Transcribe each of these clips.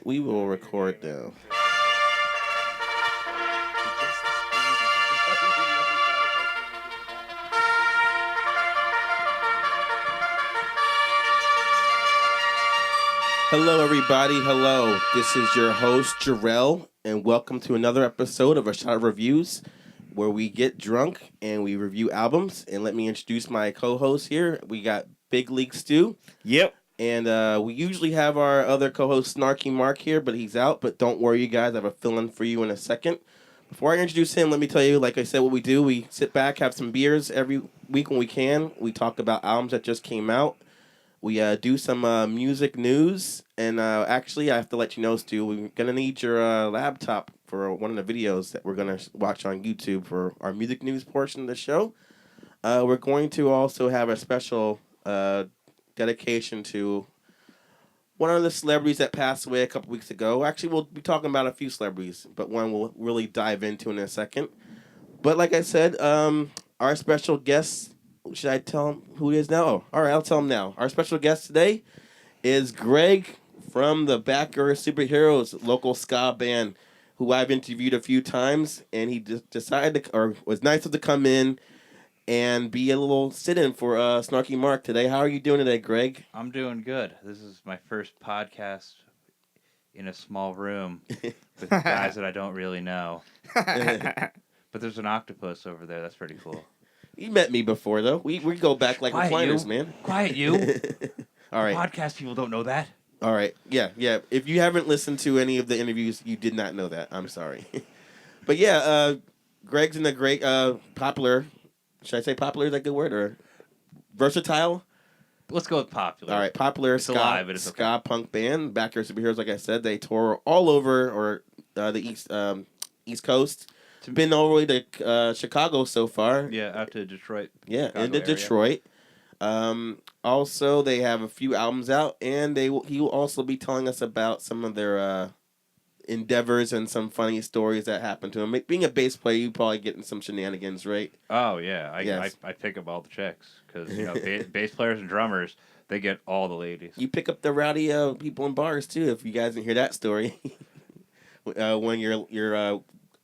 right, we will record now. Hello, everybody. Hello. This is your host, Jarrell, and welcome to another episode of A Shot of Reviews, where we get drunk and we review albums. And let me introduce my co-host here. We got Big League Stu. Yep. And we usually have our other co-host, Snarky Mark, here, but he's out. But don't worry, you guys. I have a fill-in for you in a second. Before I introduce him, let me tell you, like I said, what we do. We sit back, have some beers every week when we can. We talk about albums that just came out. We do some music news, and actually, I have to let you know, Stu, we're going to need your laptop for one of the videos that we're going to watch on YouTube for our music news portion of the show. We're going to also have a special dedication to one of the celebrities that passed away a couple weeks ago. Actually, we'll be talking about a few celebrities, but one we'll really dive into in a second. But like I said, our special guest... Should I tell him who he is now? Oh, all right, I'll tell him now. Our special guest today is Greg from the Backer Superheroes local ska band, who I've interviewed a few times, and he decided to, or was nice enough to come in and be a little sit-in for Snarky Mark today. How are you doing today, Greg? I'm doing good. This is my first podcast in a small room with guys that I don't really know. But there's an octopus over there. That's pretty cool. You met me before, though. We go back like recliners, man. Quiet, you. All right. Podcast people don't know that. All right. Yeah. If you haven't listened to any of the interviews, you did not know that. I'm sorry. But yeah, Greg's in a great, popular, should I say popular? Is that a good word? Or versatile? Let's go with popular. All right. Popular it's alive, but it's ska punk band. Backer Superheroes, like I said, they tour all over the East Coast. Been all the way to Chicago so far. Yeah, out to Detroit. Yeah, Chicago into area. Detroit. Also, they have a few albums out, and he will also be telling us about some of their endeavors and some funny stories that happened to him. Being a bass player, you probably getting some shenanigans, right? Oh, yeah. Yes. I pick up all the chicks because, bass players and drummers, they get all the ladies. You pick up the rowdy people in bars, too, if you guys didn't hear that story. When your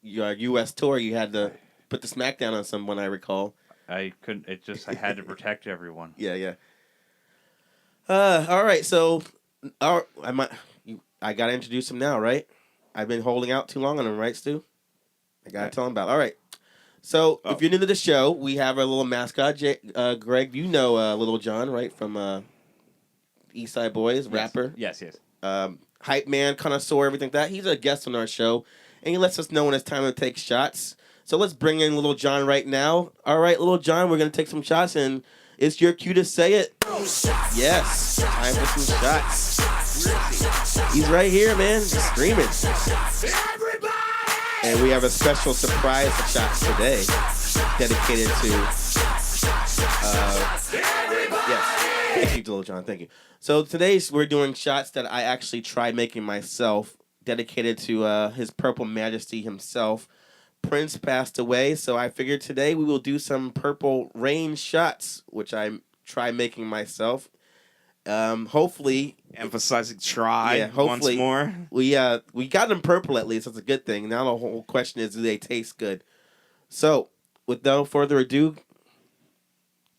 U.S. tour, you had to put the smackdown on someone, I recall. I couldn't. I had to protect everyone. Yeah. All right, so I gotta introduce him now, right? I've been holding out too long on him, right, Stu? I gotta tell him about it. All right. So if you're new to the show, we have our little mascot, Greg. You know Little John, right, from East Side Boys, rapper. Yes. Hype man, connoisseur, everything like that. He's a guest on our show. And he lets us know when it's time to take shots. So let's bring in Little John right now. All right, Little John, we're going to take some shots, and it's your cue to say it. Yes, time for some shots. He's right here, man, screaming. And we have a special surprise shots today dedicated to... yes, thank you, Little John, thank you. So today we're doing shots that I actually tried making myself, dedicated to His Purple Majesty himself. Prince passed away, so I figured today we will do some Purple Rain shots, which I tried making myself. Hopefully, Emphasizing try hopefully, once more. We got them purple at least. That's a good thing. Now the whole question is, do they taste good? So, with no further ado,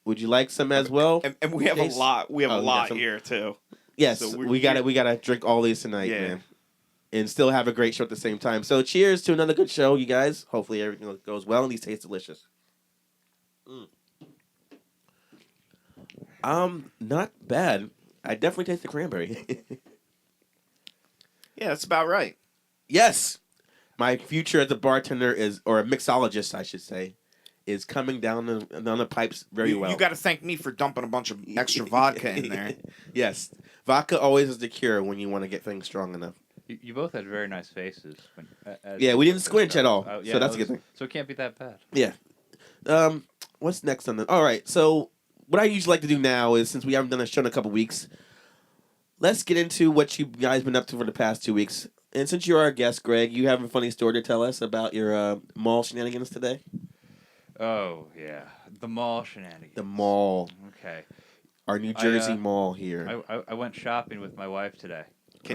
would you like some as well? And we have a lot. We have a lot here too. Yes, so we gotta drink all these tonight, man. And still have a great show at the same time. So cheers to another good show, you guys. Hopefully everything goes well and these taste delicious. Not bad. I definitely taste the cranberry. Yeah, that's about right. Yes. My future as a bartender or a mixologist, I should say, is coming down the pipes very well. You got to thank me for dumping a bunch of extra vodka in there. Yes. Vodka always is the cure when you want to get things strong enough. You both had very nice faces. Yeah, we didn't squinch at all, so that's a good thing. So it can't be that bad. Yeah. What's next on the... All right, so what I usually like to do now is, since we haven't done a show in a couple weeks, let's get into what you guys been up to for the past 2 weeks. And since you're our guest, Greg, you have a funny story to tell us about your mall shenanigans today? Oh, yeah. The mall shenanigans. The mall. Okay. Our New Jersey mall here. I went shopping with my wife today.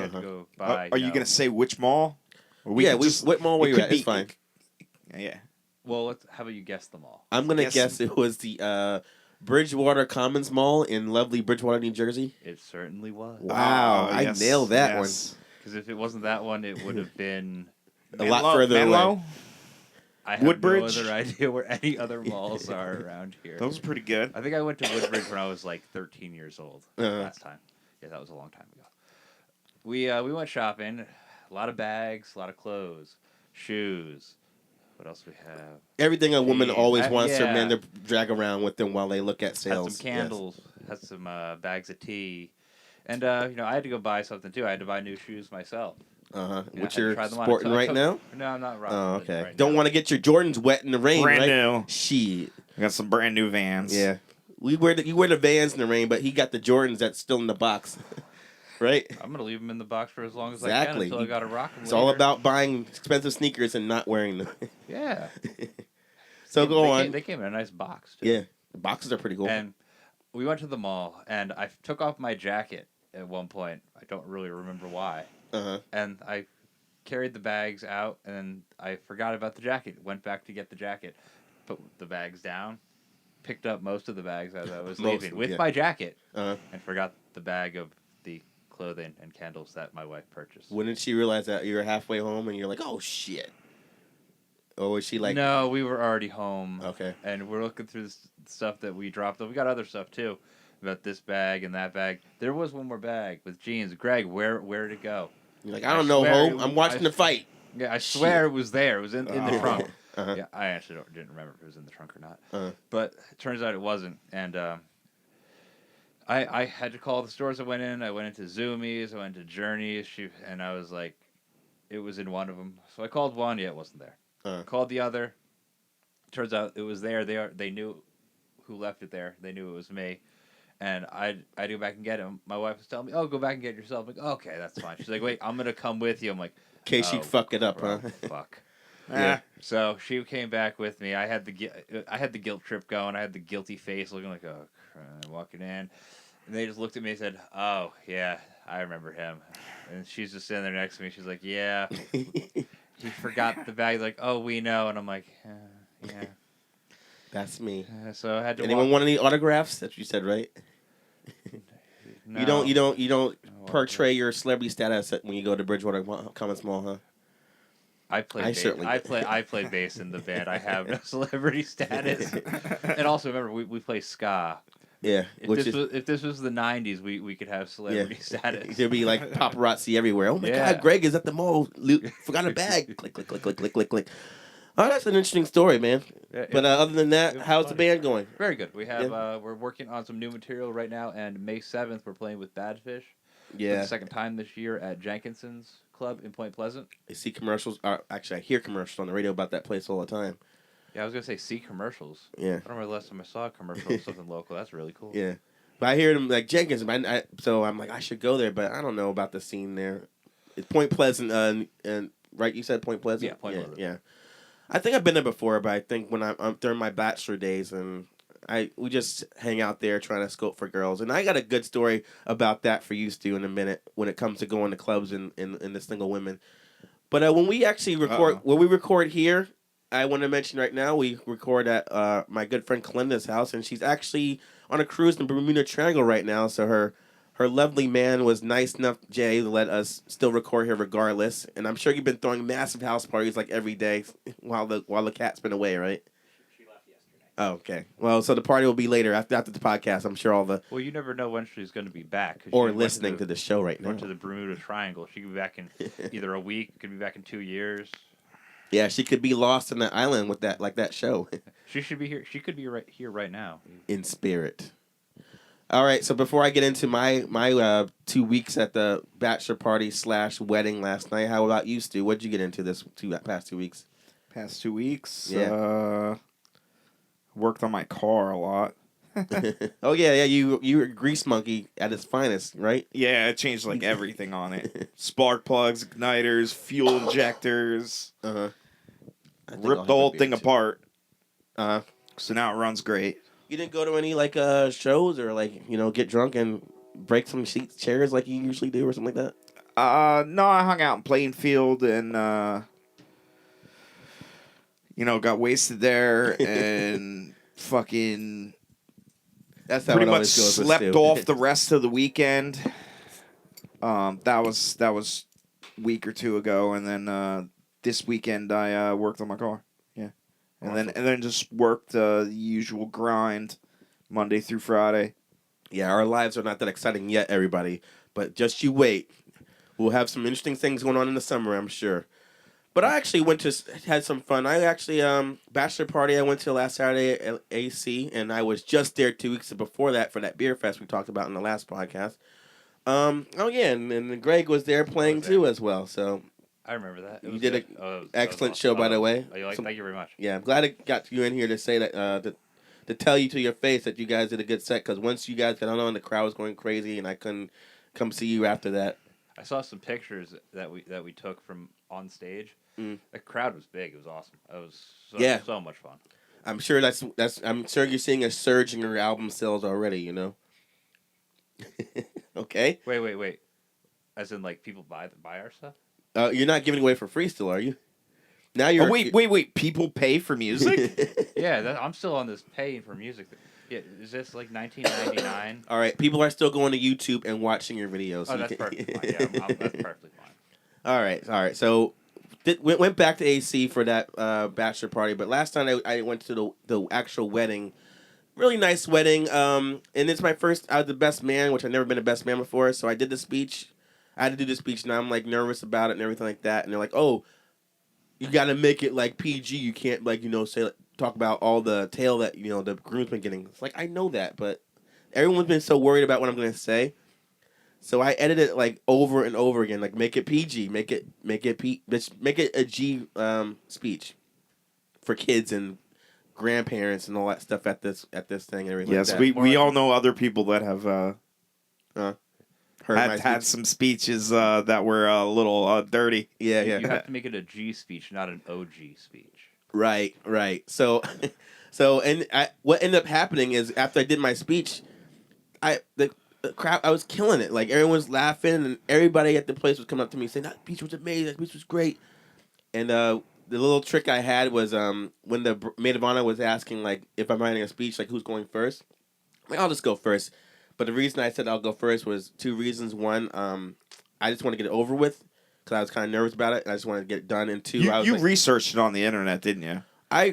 Okay. had to go buy. Are you gonna say which mall? Or Yeah, can just- what mall were it you could at? It's be- fine. Yeah. Well, how about you guess them all? I'm gonna Guess guess them. it was the Bridgewater Commons Mall in lovely Bridgewater, New Jersey. It certainly was. Wow, I yes, nailed that yes. Because if it wasn't that one, it would have been. A lot further away. I have Woodbridge? no other idea where any other malls are around here. Those are pretty good. I think I went to Woodbridge when I was like 13 years old last time. Yeah, that was a long time ago. We went shopping. A lot of bags, a lot of clothes, shoes. What else we have? Everything a woman Jeez, always wants her yeah. man to drag around with them while they look at Had sales. some candles. Had some bags of tea. And, I had to go buy something, too. I had to buy new shoes myself. Which I you're had to try them on. sporting right now? No, I'm not rocking Oh, them okay. right Don't now. want to get your Jordans wet in the rain, Brand right? new. Shit. I got some brand new Vans. Yeah. You wear the Vans in the rain, but he got the Jordans that's still in the box. Right? I'm going to leave them in the box for as long as I Exactly. can until I got to rock them It's later. all about buying expensive sneakers and not wearing them. Yeah. So go on. They came in a nice box, too. Yeah. The boxes are pretty cool. And we went to the mall, and I took off my jacket at one point. I don't really remember why. And I carried the bags out, and then I forgot about the jacket. Went back to get the jacket, put the bags down, picked up most of the bags as I was leaving with my jacket, and forgot the bag of the clothing and candles that my wife purchased. When did she realize that you were halfway home and you're like, oh, shit? Or was she like... No, we were already home. Okay. And we're looking through the stuff that we dropped. We got other stuff, too, about this bag and that bag. There was one more bag with jeans. Greg, where did it go? You're like, I don't know, Ho. I'm watching the fight. Yeah, I swear it was there. It was in the trunk. Uh-huh. Yeah, I actually didn't remember if it was in the trunk or not. But it turns out it wasn't. And I had to call the stores I went in. I went into Zoomies. I went into Journeys. And I was like, it was in one of them. So I called one. Yeah, it wasn't there. Called the other. Turns out it was there. They knew who left it there. They knew it was me. And I had to go back and get him. My wife was telling me, "Oh, go back and get it yourself." I'm like, "Okay, that's fine." She's like, "Wait, I'm gonna come with you." I'm like, In case you fuck it up, bro, huh? Fuck. Yeah. So she came back with me. I had the guilt trip going. I had the guilty face, looking like, oh, crap, walking in, and they just looked at me and said, "Oh yeah, I remember him." And she's just sitting there next to me. She's like, "Yeah, he forgot the bag." Like, "Oh, we know." And I'm like, "Yeah." That's me. So I had to. Anyone want any autographs? That's what you said, right? No. You don't portray your celebrity status when you go to Bridgewater Commons Mall, huh? I play bass in the band. I have no celebrity status. And also remember, we play ska. Yeah. If this was the '90s, we could have celebrity status. There'd be like paparazzi everywhere. Oh my God, Greg is at the mall. Forgot a bag. Click, click, click, click, click, click, click. Oh, that's an interesting story, man. Yeah, but other than that, how's the band going? Very good. We have we're working on some new material right now, and May 7th we're playing with Badfish. Yeah. For the second time this year at Jenkinson's Club in Point Pleasant. I see commercials. Actually, I hear commercials on the radio about that place all the time. Yeah, I was gonna say see commercials. Yeah. I don't remember the last time I saw a commercial of something local. That's really cool. Yeah. But I hear them like Jenkins, so I'm like I should go there, but I don't know about the scene there. It's Point Pleasant, and right? You said Point Pleasant. Yeah, Point Pleasant. Yeah. I think I've been there before, but I think when I'm during my bachelor days, and we just hang out there trying to scope for girls. And I got a good story about that for you, Stu, in a minute when it comes to going to clubs and the single women. But when we actually record, when we record here, I want to mention right now we record at my good friend Kalinda's house, and she's actually on a cruise in the Bermuda Triangle right now. So her lovely man was nice enough, Jay, to let us still record here regardless. And I'm sure you've been throwing massive house parties like every day while the cat's been away, right? She left yesterday. Oh, okay. Well, so the party will be later after the podcast. I'm sure all the... Well, you never know when she's going to be back. Or listening to the show right now. Went to the Bermuda Triangle. She could be back in either a week, could be back in 2 years. Yeah, she could be lost in the island with that show. She should be here. She could be right here right now. In spirit. All right, so before I get into my 2 weeks at the bachelor party / wedding last night, how about you, Stu? What did you get into past 2 weeks? Past 2 weeks? Yeah. Worked on my car a lot. Oh, yeah, you were a grease monkey at its finest, right? Yeah, it changed like everything on it. Spark plugs, igniters, fuel injectors. Uh-huh. Ripped the whole thing apart. Uh-huh. So now it runs great. You didn't go to any shows or get drunk and break some chairs like you usually do or something like that? No, I hung out in Plainfield and got wasted there and fucking That's how pretty it much always goes with slept Stu. off the rest of the weekend. That was a week or two ago, and then this weekend I worked on my car. Yeah, and then just worked the usual grind, Monday through Friday. Yeah, our lives are not that exciting yet, everybody. But just you wait. We'll have some interesting things going on in the summer, I'm sure. But I actually had some fun. I actually, bachelor party I went to last Saturday at AC, and I was just there 2 weeks before that for that beer fest we talked about in the last podcast. Oh yeah, and Greg was there playing too as well. So I remember that. You did an excellent show, by the way. Thank you very much. Yeah, I'm glad I got you in here to say that, to tell you to your face that you guys did a good set. Because once you guys got on, the crowd was going crazy, and I couldn't come see you after that. I saw some pictures that we took from on stage. The crowd was big. It was awesome. It was so much fun. I'm sure I'm sure you're seeing a surge in your album sales already. Okay. Wait. As in, like, people buy our stuff? You're not giving away for free still, are you? Now you're. Oh, wait! People pay for music? Yeah, I'm still on this paying for music. Yeah, is this like $19.99? All right, people are still going to YouTube and watching your videos. Oh, that's perfectly fine. Yeah, that's perfectly fine. All right. So, went back to AC for that bachelor party, but last time I went to the actual wedding. Really nice wedding. And it's my first. I was the best man, which I've never been a best man before. So I did the speech. I had to do the speech, and I'm like nervous about it and everything like that. And they're like, "Oh, you got to make it like PG. You can't talk about all the tale that the groom's been getting." It's like, I know that, but everyone's been so worried about what I'm gonna say. So I edited it like over and over again, like make it PG, make it a G speech for kids and grandparents and all that stuff at this thing and everything. Yes, like that. we all know other people that have had some speeches that were a little dirty. Yeah. You have to make it a G speech, not an OG speech. Right. So what ended up happening is after I did my speech, the crowd, I was killing it. Like everyone was laughing and everybody at the place was coming up to me saying that speech was amazing, that speech was great. And the little trick I had was when the maid of honor was asking like if I'm writing a speech, like who's going first. Like, I'll just go first. But the reason I said I'll go first was two reasons. One, I just want to get it over with because I was kind of nervous about it. And I just wanted to get it done. And two, you researched it on the internet, didn't you?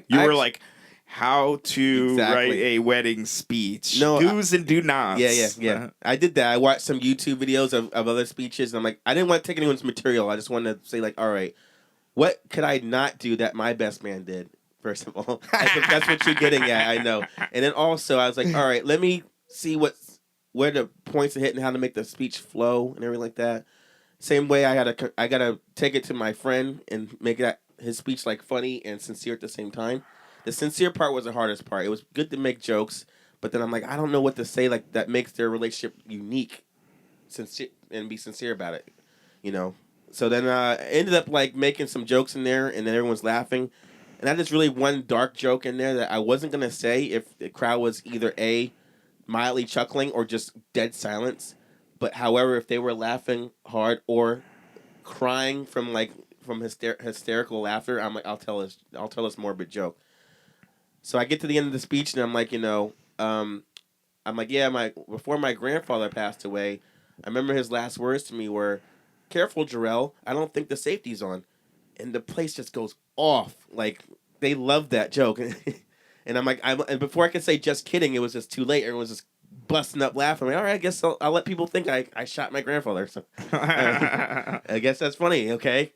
You were like, how to write a wedding speech. No, do's and do nots. Yeah. I did that. I watched some YouTube videos of other speeches. And I'm like, I didn't want to take anyone's material. I just wanted to say like, all right, what could I not do that my best man did? First of all, that's what you're getting at. I know. And then also I was like, all right, let me see where the points are hitting, how to make the speech flow and everything like that. Same way I gotta take it to my friend and make his speech like funny and sincere at the same time. The sincere part was the hardest part. It was good to make jokes, but then I'm like, I don't know what to say like that makes their relationship unique, sincere, and be sincere about it, So then I ended up like making some jokes in there, and then everyone's laughing, and I just really one dark joke in there that I wasn't gonna say if the crowd was either mildly chuckling or just dead silence. But however, if they were laughing hard or crying from hysterical laughter, I'm like, I'll tell this morbid joke. So I get to the end of the speech and I'm like, I'm like, yeah, before my grandfather passed away, I remember his last words to me were, "Careful, Jarrell, I don't think the safety's on." And the place just goes off. Like they love that joke. And I'm like, and before I could say just kidding, it was just too late. Everyone was just busting up laughing. I'm like, all right, I guess I'll let people think I shot my grandfather. So I guess that's funny, okay?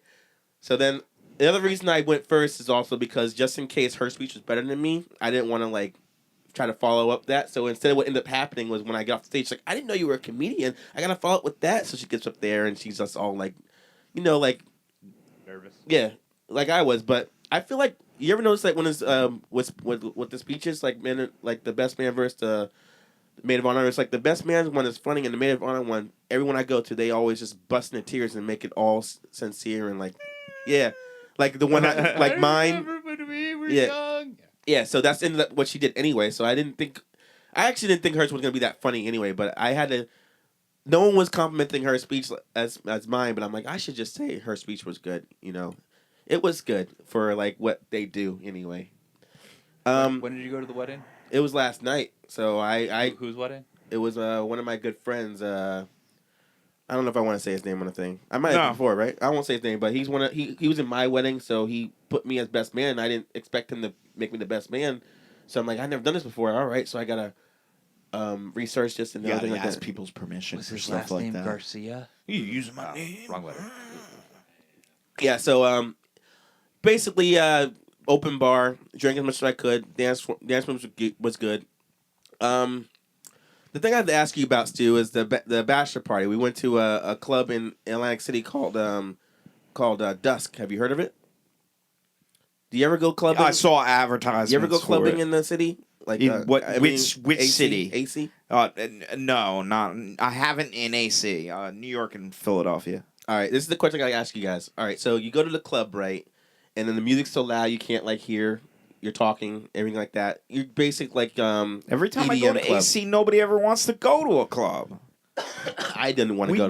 So then the other reason I went first is also because just in case her speech was better than me, I didn't want to try to follow up that. So instead what ended up happening was when I got off the stage, like, I didn't know you were a comedian. I got to follow up with that. So she gets up there and she's just all like, nervous. Yeah, like I was. But I feel like, you ever notice when it's with the speeches, like the best man versus the maid of honor, it's like the best man's one is funny and the maid of honor one, everyone I go to, they always just bust into tears and make it all sincere and like the one like mine. When we were young. Yeah, so that's ended up what she did anyway. So I actually didn't think hers was gonna be that funny anyway. But I had to no one was complimenting her speech as mine, but I'm like, I should just say her speech was good. It was good for like what they do anyway. When did you go to the wedding? It was last night, so Whose wedding? it was one of my good friends. I don't know if I want to say his name on the thing. I might have before, right? I won't say his name, but he's he was in my wedding, so he put me as best man. I didn't expect him to make me the best man, so I'm like, I've never done this before. All right, so I gotta research this and everything like ask that. people's permission Was for his stuff last like name that. Garcia? You using my name? Wrong letter. Yeah, so basically open bar, drank as much as I could. Dance was good. The thing I have to ask you about, Stu, is the bachelor party. We went to a club in Atlantic City called Dusk. Have you heard of it? Do you ever go clubbing? I saw advertisements. You ever go clubbing for it. in the city? Like which AC, city? AC? No, not. I haven't in AC. New York and Philadelphia. All right, this is the question I gotta ask you guys. All right, so you go to the club, right? And then the music's so loud you can't like hear. You're talking, everything like that. You're basic like Every time EDM I go to club. AC, nobody ever wants to go to a club. I didn't want to go.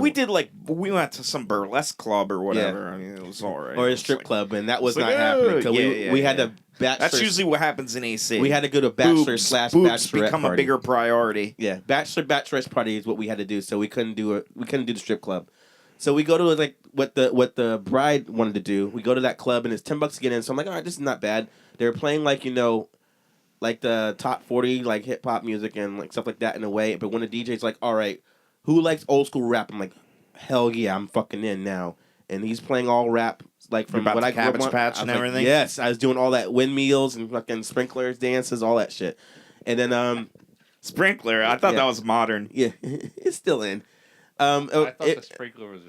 We went to some burlesque club or whatever. I mean, it was all right. Or a strip club, and that was it's not like, happening. So yeah, we had to bachelor. That's usually what happens in AC. We had to go to bachelor Boobs / bachelorette become party. a bigger priority. Yeah, bachelorette party is what we had to do. So we couldn't do the strip club. So we go to like what the bride wanted to do. We go to that club and it's $10 to get in. So I'm like, all right, this is not bad. They're playing like like the top 40 like hip hop music and like stuff like that in a way. But when the DJ's like, all right, who likes old school rap? I'm like, hell yeah, I'm fucking in now. And he's playing all rap like from what I grew up Cabbage on. Patch and everything. Yes, I was doing all that windmills and fucking sprinklers, dances, all that shit. And then Sprinkler. I thought that was modern. yeah, it's still in. I thought the sprinkler was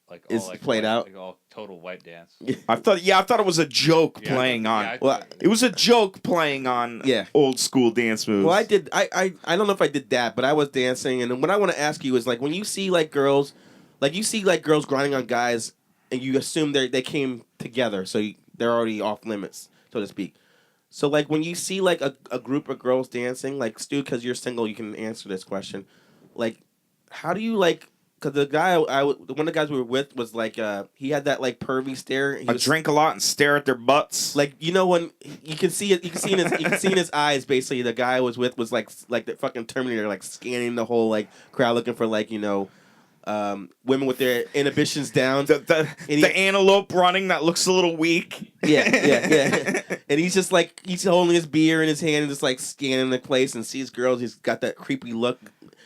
like all It's like played white, out. like all total white dance. I thought it was a joke Yeah, playing on. I Well, It was a joke playing on old school dance moves. Well, I did. I don't know if I did that, but I was dancing. And what I want to ask you is like when you see like girls, girls grinding on guys, and you assume they came together, so they're already off limits, so to speak. So like when you see like a group of girls dancing, like Stu, because you're single, you can answer this question. Like, how do you like? Because the guy one of the guys we were with was like he had that like pervy stare. I drink a lot and stare at their butts. Like when you can see it, you can see in his eyes. Basically, the guy I was with was like the fucking Terminator, like scanning the whole like crowd, looking for like women with their inhibitions down. The antelope running that looks a little weak. Yeah. And he's just like he's holding his beer in his hand and just like scanning the place and sees girls. He's got that creepy look,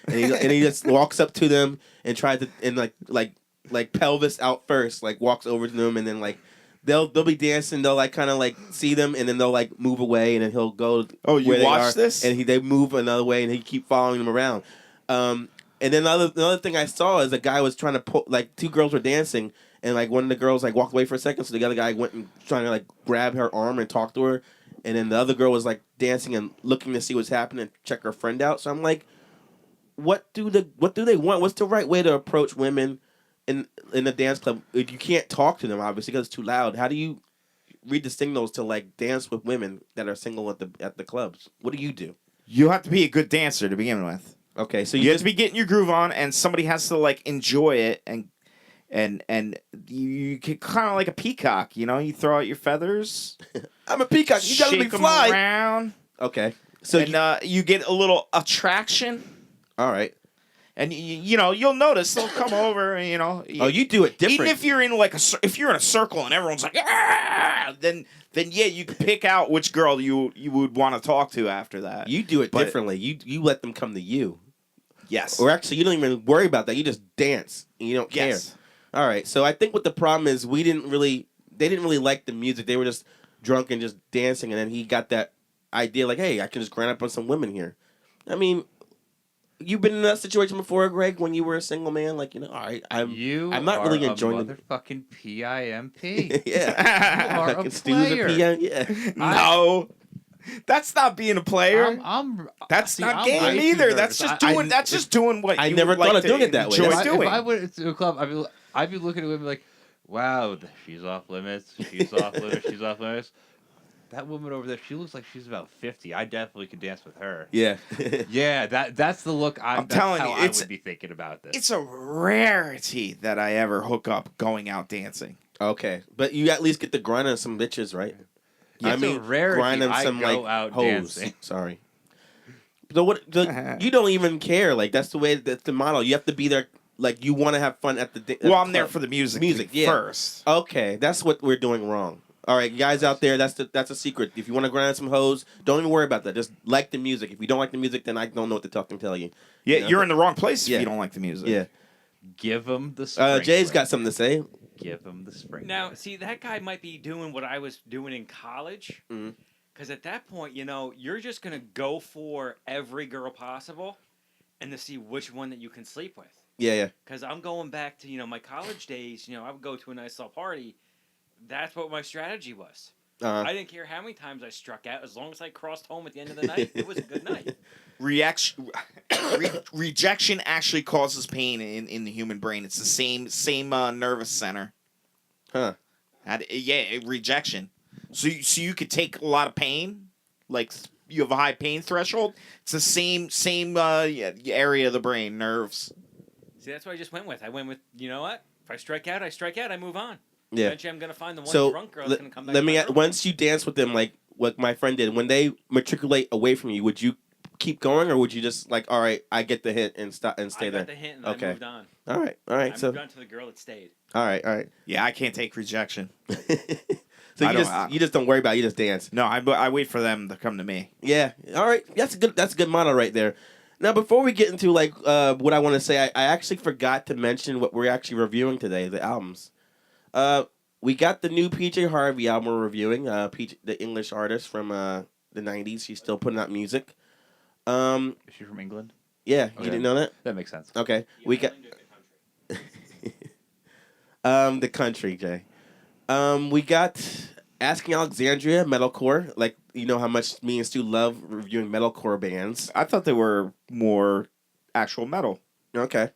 and he just walks up to them and tries to and like pelvis out first, like walks over to them and then like. They'll be dancing. They'll like kind of like see them, and then they'll like move away, and then he'll go. Oh, you where they watch are, this? And they move another way, and he keep following them around. And then another thing I saw is a guy was trying to pull. Like two girls were dancing, and like one of the girls like walked away for a second, so the other guy went and trying to like grab her arm and talk to her, and then the other girl was like dancing and looking to see what's happening, check her friend out. So I'm like, what do they want? What's the right way to approach women? In a dance club, you can't talk to them obviously because it's too loud. How do you read the signals to like dance with women that are single at the clubs? What do you do? You have to be a good dancer to begin with. Okay, so you have to be getting your groove on, and somebody has to like enjoy it, and you can kind of like a peacock. You throw out your feathers. I'm a peacock. You gotta shake be fly. them around. Okay, so you get a little attraction. All right. And you'll notice they'll come over and you do it different. Even if you're in if you're in a circle and everyone's like then yeah, you can pick out which girl you would want to talk to after that. You do it differently. You let them come to you. Yes. Or actually, you don't even worry about that. You just dance and you don't care. Yes. All right. So I think what the problem is they didn't really like the music. They were just drunk and just dancing, and then he got that idea like, hey, I can just grind up on some women here. I mean. You've been in that situation before, Greg, when you were a single man? Like, all right, I'm not really enjoying motherfucking PIMP. Yeah. You are a player. Yeah. No. That's not being a player. That's not game either. That's just doing what I you never would like thought of to doing it that way. doing. If I went to a club, I'd be looking at women like, wow, she's off limits. She's off limits. She's off limits. That woman over there, she looks like she's about 50. I definitely could dance with her. Yeah. Yeah, that's the look. I'm telling you, I would be thinking about this. It's a rarity that I ever hook up going out dancing. Okay, but you at least get the grind on some bitches, right? Yeah, it's a rarity. grind on I some go like out hoes. dancing. Sorry. So what? You don't even care. Like that's the way. That's the model. You have to be there. Like you want to have fun at the. Well, I'm there for the music. Yeah. First. Okay, that's what we're doing wrong. All right, guys out there, that's a secret. If you want to grind some hoes, don't even worry about that. Just like the music. If you don't like the music, then I don't know what to talk and tell you. Yeah, You know? you're in the wrong place if Yeah. you don't like the music. Yeah. Give him the spring. Jay's got something to say. Give him the spring. Now, see, that guy might be doing what I was doing in college. Because at that point, you're just going to go for every girl possible and to see which one that you can sleep with. Yeah. Because I'm going back to, my college days. I would go to a nice little party. That's what my strategy was. I didn't care how many times I struck out. As long as I crossed home at the end of the night, it was a good night. Rejection actually causes pain in the human brain. It's the same nervous center. Huh. Rejection. So you could take a lot of pain, like you have a high pain threshold. It's the same area of the brain, nerves. See, that's what I just went with. I went with, you know what? If I strike out, I move on. Yeah. Eventually, I'm going to find the one drunk girl that's going to come back. Let me. Once you dance with them, like what my friend did, when they matriculate away from you, would you keep going, or would you just like, all right, I get the hint and stop and stay there? I got the hint and I moved on. All right. I moved on to the girl that stayed. All right. Yeah, I can't take rejection. So you just don't worry about it, you just dance. No, I wait for them to come to me. Yeah. All right. That's a good motto right there. Now, before we get into like what I want to say, I actually forgot to mention what we're actually reviewing today, the albums. We got the new PJ Harvey album we're reviewing. The English artist from the 90s. She's still putting out music. Is she from England? Yeah, Okay. you didn't know that? That makes sense. Okay. We got the country, Jay. We got Asking Alexandria, metalcore. Like, you know how much me and Stu love reviewing metalcore bands. I thought they were more actual metal. Okay.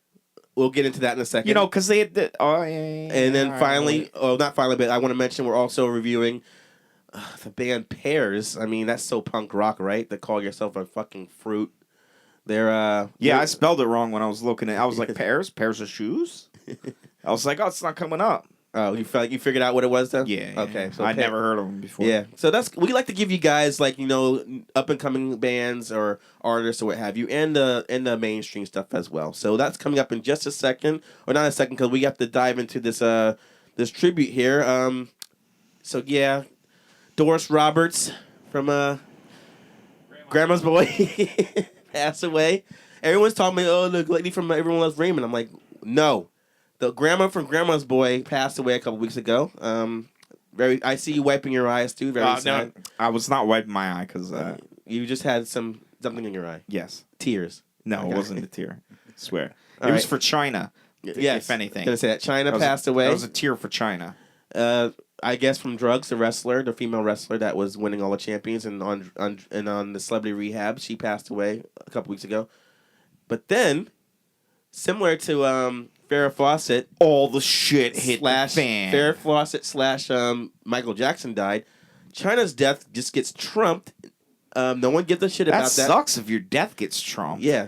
We'll get into that in a second. Because they had and then finally, not finally, but I want to mention we're also reviewing the band PEARS. I mean, that's so punk rock, right? To call yourself a fucking fruit. They're I spelled it wrong when I was looking at. I was like, pairs of shoes. I was like, oh, it's not coming up. Oh, you felt like you figured out what it was then? Yeah. Okay. So I'd never heard of them before. Yeah. So we like to give you guys like up and coming bands or artists or what have you, and the mainstream stuff as well. So that's coming up in just a second, or not a second, because we have to dive into this tribute here. So yeah, Doris Roberts from Grandma's Boy passed away. Everyone's talking me, oh, the lady from Everyone Loves Raymond. I'm like, no. The grandma from Grandma's Boy passed away a couple weeks ago. I see you wiping your eyes too. Very sad. No, I was not wiping my eye because you just had something in your eye. Yes, tears. No, It wasn't a tear. I swear, it was for China. Yes, if anything. I was gonna say that China passed away. That was a tear for China. I guess from drugs. The female wrestler that was winning all the champions and on the Celebrity Rehab, she passed away a couple weeks ago. But then, similar to Farrah Fawcett, all the shit hit the fan. Farrah Fawcett / Michael Jackson died. China's death just gets trumped. No one gives a shit about that. That sucks if your death gets trumped. Yeah.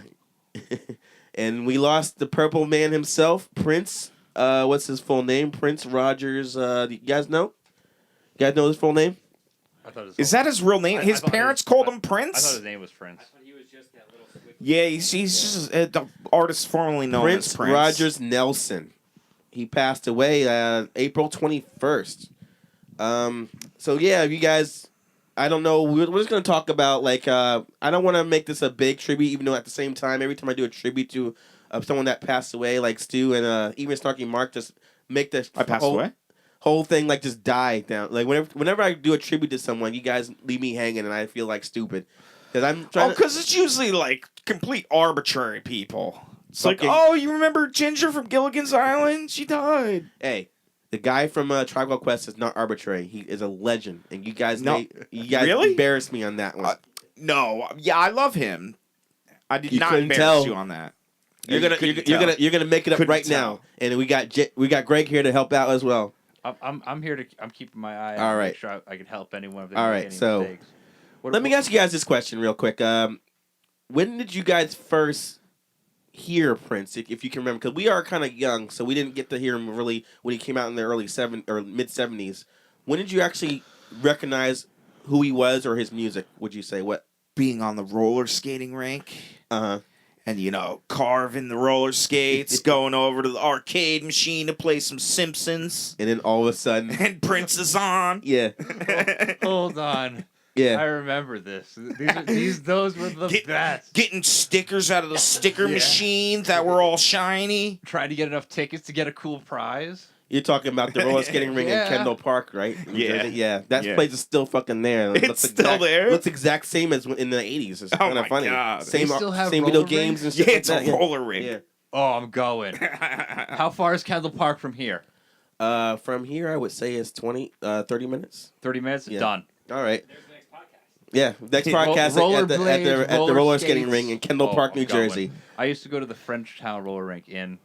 And we lost the Purple Man himself, Prince. What's his full name? Prince Rogers. Do you guys know? You guys know his full name? Is that his real name? His parents called him Prince? I thought his name was Prince. He was just that little squiggly. Yeah, he's just the artist formerly known as Prince. Rogers Nelson. He passed away April 21st. So yeah, you guys, I don't know. We're just gonna talk about like I don't want to make this a big tribute, even though at the same time, every time I do a tribute to someone that passed away, like Stu and even Snarky Mark, just make this whole thing like just die down. Like whenever I do a tribute to someone, you guys leave me hanging, and I feel like stupid because I'm trying. Because it's usually like complete arbitrary people. It's Fucking, like, oh, you remember Ginger from Gilligan's Island? She died. Hey, the guy from Tribe Called Quest is not arbitrary. He is a legend, and you guys really embarrassed me on that one. No, yeah, I love him. I did not couldn't embarrass tell. you on that. You're gonna make it up right now, and we got Greg here to help out as well. I'm here to. I'm keeping my eye. All out right. Make sure I can help anyone if they All make right, any so mistakes. let me ask you guys this question real quick. When did you guys first hear Prince, if you can remember? Because we are kind of young, so we didn't get to hear him really when he came out in the early mid 70s. When did you actually recognize who he was or his music? Would you say what? Being on the roller skating rink. Uh-huh. And, carving the roller skates, going over to the arcade machine to play some Simpsons. And then all of a sudden... And Prince is on. Yeah. Hold on. Yeah. I remember this. Those were the best. Getting stickers out of the sticker machine that were all shiny. Trying to get enough tickets to get a cool prize. You're talking about the roller skating ring in Kendall Park, right? Yeah. That place is still fucking there. It's still there? Looks exact same as in the 80s. It's kind of funny. God. Same, They still have same video roller games and rinks? shit Yeah, like it's that. a roller ring. Yeah. Oh, I'm going. How far is Kendall Park from here? From here, I would say it's 30 minutes. 30 minutes? Yeah. Done. All right. There's the next podcast. Yeah, next podcast at the roller skating ring in Kendall Park, New Jersey. I used to go to the Frenchtown roller rink in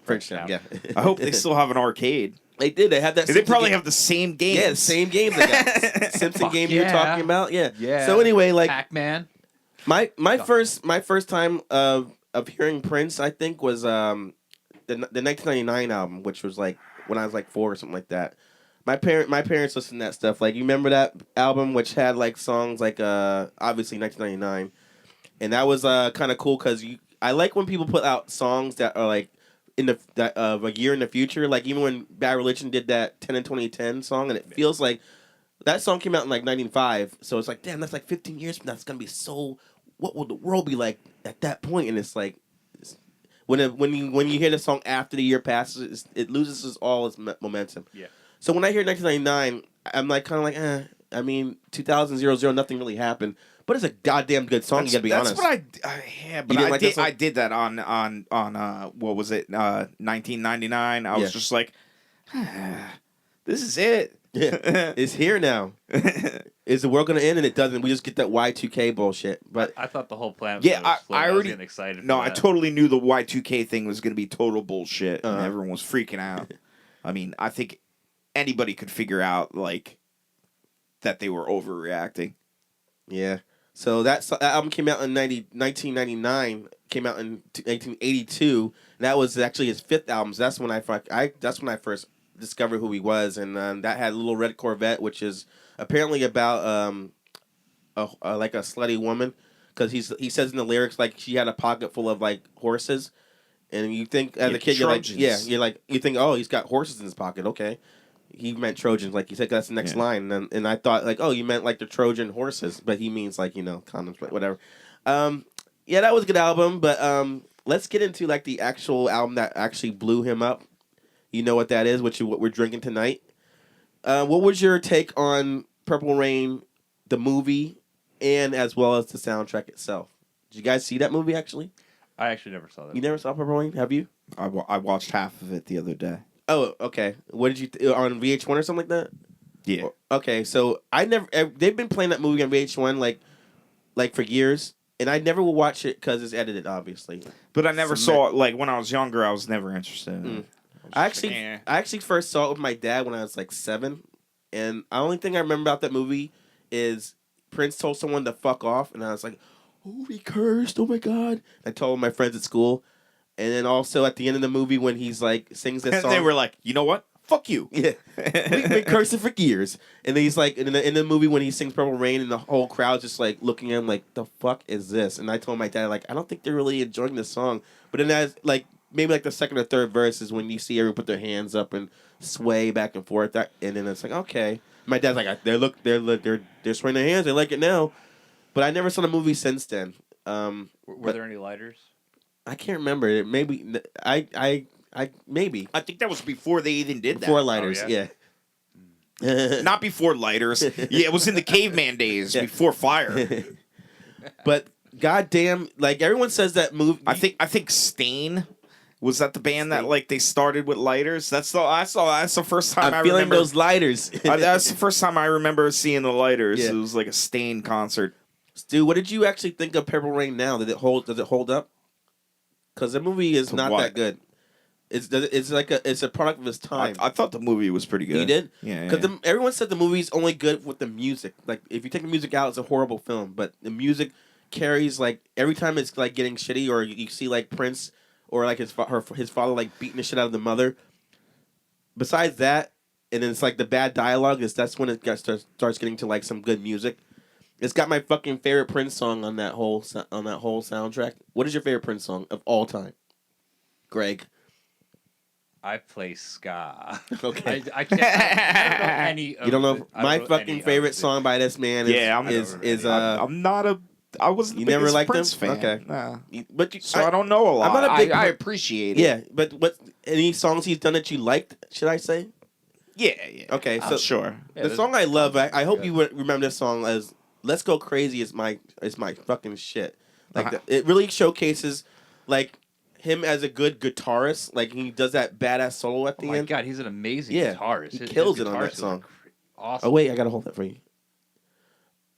Frenchtown. Yeah. I hope they still have an arcade. They did. They had that. They probably have the same games. Yeah, the same games. They got. Simpson game you were talking about. Yeah. Yeah. So anyway, like Pac-Man. my first time of hearing Prince, I think, was the 1999 album, which was like when I was like 4 or something like that. My parents listened to that stuff. Like, you remember that album, which had like songs like obviously 1999, and that was kind of cool because I like when people put out songs that are like of a year in the future. Like, even when Bad Religion did that 10 and 2010 song, and it feels like that song came out in like 1995, so it's like, damn, that's like 15 years from now. It's gonna be so. What will the world be like at that point? And it's like, when you hear the song after the year passes, it loses all its momentum. Yeah. So when I hear 1999, I'm like kind of like, I mean, 2000, nothing really happened, but it's a goddamn good song. You gotta be honest. That's what I did that on what was it, 1999. I was just like, this is it. Yeah, it's here now. Is the world gonna end? And it doesn't. We just get that Y2K bullshit. But I thought the whole plan. Yeah, I already was getting excited. No, for I that. totally knew the Y2K thing was gonna be total bullshit, and everyone was freaking out. I mean, I think anybody could figure out like that they were overreacting. Yeah. So that album came out in 1999. Came out in 1982. And that was actually his 5th album. So that's when I first discovered who he was, and that had Little Red Corvette, which is apparently about like a slutty woman, because he says in the lyrics like she had a pocket full of like horses, and you think as a kid you think, oh, he's got horses in his pocket. Okay. He meant Trojans, like you said. That's the next line, and I thought like, oh, you meant like the Trojan horses, but he means like condoms, but whatever. Yeah, that was a good album, but let's get into like the actual album that actually blew him up. You know what that is? What we're drinking tonight? What was your take on Purple Rain, the movie, and as well as the soundtrack itself? Did you guys see that movie actually? I actually never saw that. You never saw Purple Rain? Have you? I watched half of it the other day. Oh, okay. What did you on VH1 or something like that? Yeah. Okay, so they've been playing that movie on VH1 like for years, and I never will watch it because it's edited, obviously. But I never saw it. Like when I was younger, I was never interested in it. I actually first saw it with my dad when I was like 7, and the only thing I remember about that movie is Prince told someone to fuck off, and I was like, oh, he cursed, oh my god. I told my friends at school. And then also at the end of the movie when he's like sings this song, they were like, you know what? Fuck you. Yeah, we've been cursing for years. And then he's like, in the movie when he sings Purple Rain, and the whole crowd's just like looking at him like, the fuck is this? And I told my dad like, I don't think they're really enjoying this song. But then as like maybe like the second or third verse is when you see everyone put their hands up and sway back and forth. And then it's like, okay. My dad's like, they're swaying their hands. They like it now. But I never saw the movie since then. Were there any lighters? I can't remember. Maybe maybe. I think that was before they even did Before that. lighters, yeah? Not before lighters. Yeah, it was in the caveman days, before fire. But goddamn, like everyone says that movie. I think Stain was that the band that like they started with lighters. That's the first time I feeling remember those lighters. That's the first time I remember seeing the lighters. Yeah. It was like a Stain concert. Stu, what did you actually think of Purple Rain now? Does it hold up? Because the movie is not that good. It's like it's a product of his time. I thought the movie was pretty good. You did? Yeah. Because everyone said the movie's only good with the music. Like if you take the music out, it's a horrible film. But the music carries like every time it's like getting shitty, or you see like Prince or like his father like beating the shit out of the mother. Besides that, and then it's like the bad dialogue. That's when it starts getting to like some good music. It's got my fucking favorite Prince song on that whole soundtrack. What is your favorite Prince song of all time, Greg? I play ska. Okay. I don't know any. You don't know my fucking favorite song by this man. I'm not a. I wasn't. You the never liked Prince him? fan. Okay. Nah. So I don't know a lot. I'm not a big. I appreciate it. Yeah, but any songs he's done that you liked? Should I say? Yeah. Okay, so sure. The song I love. I hope you would remember this song as "Let's Go Crazy" is my fucking shit. Like it really showcases like him as a good guitarist. Like he does that badass solo at the end. Oh my god, he's an amazing guitarist. He kills it on that song. Awesome. Oh wait, I gotta hold that for you.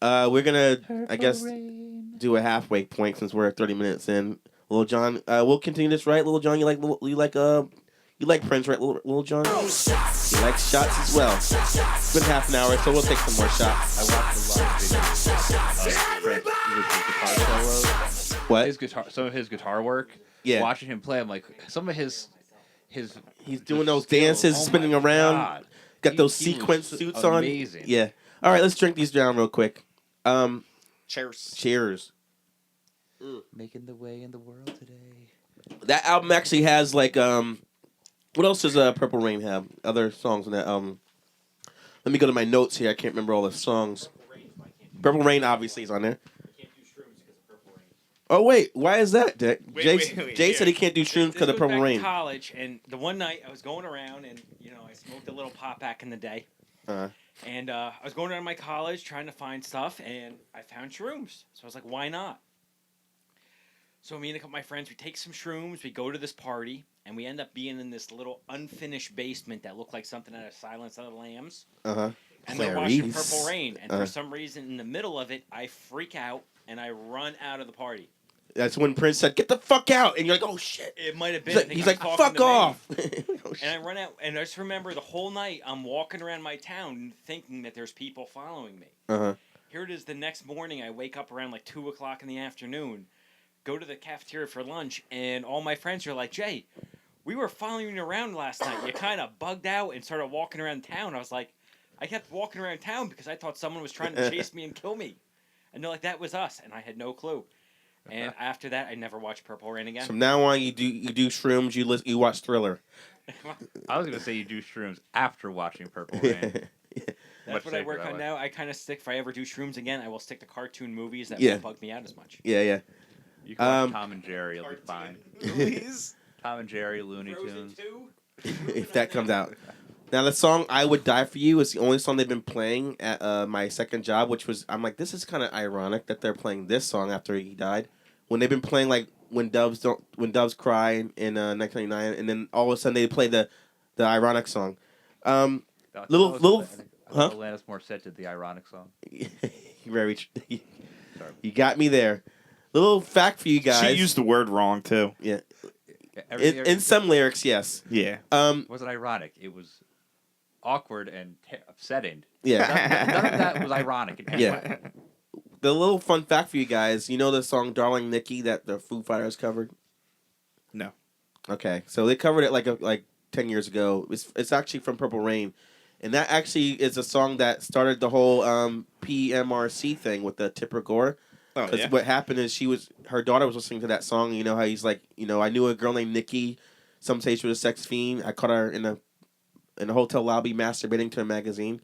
We're gonna, I guess, do a halfway point since we're 30 minutes in. Little John, we'll continue this, right? Little John, you like Prince, right? Little John, you like shots as well. It's been half an hour, so we'll take some more shots. I watched a lot of videos of Prince with his guitar solos. What? Some of his guitar work. Yeah. Watching him play, I'm like, some of his. He's doing those dances, spinning around. God. Got those sequence suits on. Amazing. Yeah. All right, let's drink these down real quick. Cheers. Cheers. Making the way in the world today. That album actually has like what else does Purple Rain have? Other songs in that let me go to my notes here. I can't remember all the songs. Purple Rain obviously is on there. Oh wait, why is that, Dick? Jay said he can't do shrooms because of Purple Rain. College, and the one night I was going around, and I smoked a little pot back in the day. And I was going around my college trying to find stuff, and I found shrooms. So I was like, why not? So me and a couple of my friends, we take some shrooms, we go to this party, and we end up being in this little unfinished basement that looked like something out of Silence of the Lambs. And they're watching Purple Rain, and for some reason, in the middle of it, I freak out, and I run out of the party. That's when Prince said, "Get the fuck out!" And you're like, "Oh shit!" It might have been. He's like, "Fuck off!" And I run out, and I just remember the whole night I'm walking around my town thinking that there's people following me. Here it is the next morning. I wake up around like 2:00 in the afternoon, go to the cafeteria for lunch, and all my friends are like, "Jay, we were following you around last night. You kind of bugged out and started walking around town." I was like, I kept walking around town because I thought someone was trying to chase me and kill me, and they're like, "That was us," and I had no clue. And after that, I never watched Purple Rain again. From now on, you do shrooms. You watch Thriller. I was gonna say you do shrooms after watching Purple Rain. That's what I work on now. I kind of stick. If I ever do shrooms again, I will stick to cartoon movies that won't bug me out as much. Yeah. You can watch Tom and Jerry. You'll be fine. Tom and Jerry, Looney Tunes. If that comes out. Now, the song "I Would Die For You" is the only song they've been playing at my second job, which was, I'm like, this is kind of ironic that they're playing this song after he died. When they've been playing, like, When Doves Cry in 1999, and then all of a sudden they play the ironic song. Alanis Morissette did the ironic song. You got me there. Little fact for you guys. She used the word wrong, too. Yeah. In some lyrics, yes. Yeah. It wasn't ironic. It was awkward and upsetting. Yeah. None of that was ironic. Yeah. The little fun fact for you guys, you know the song "Darling Nikki" that the Foo Fighters covered? No. Okay, so they covered it like 10 years ago. It's actually from Purple Rain, and that actually is a song that started the whole PMRC thing with the Tipper Gore. Because what happened is her daughter was listening to that song. You know how he's like, I knew a girl named Nikki. Some say she was a sex fiend. I caught her in a hotel lobby masturbating to a magazine,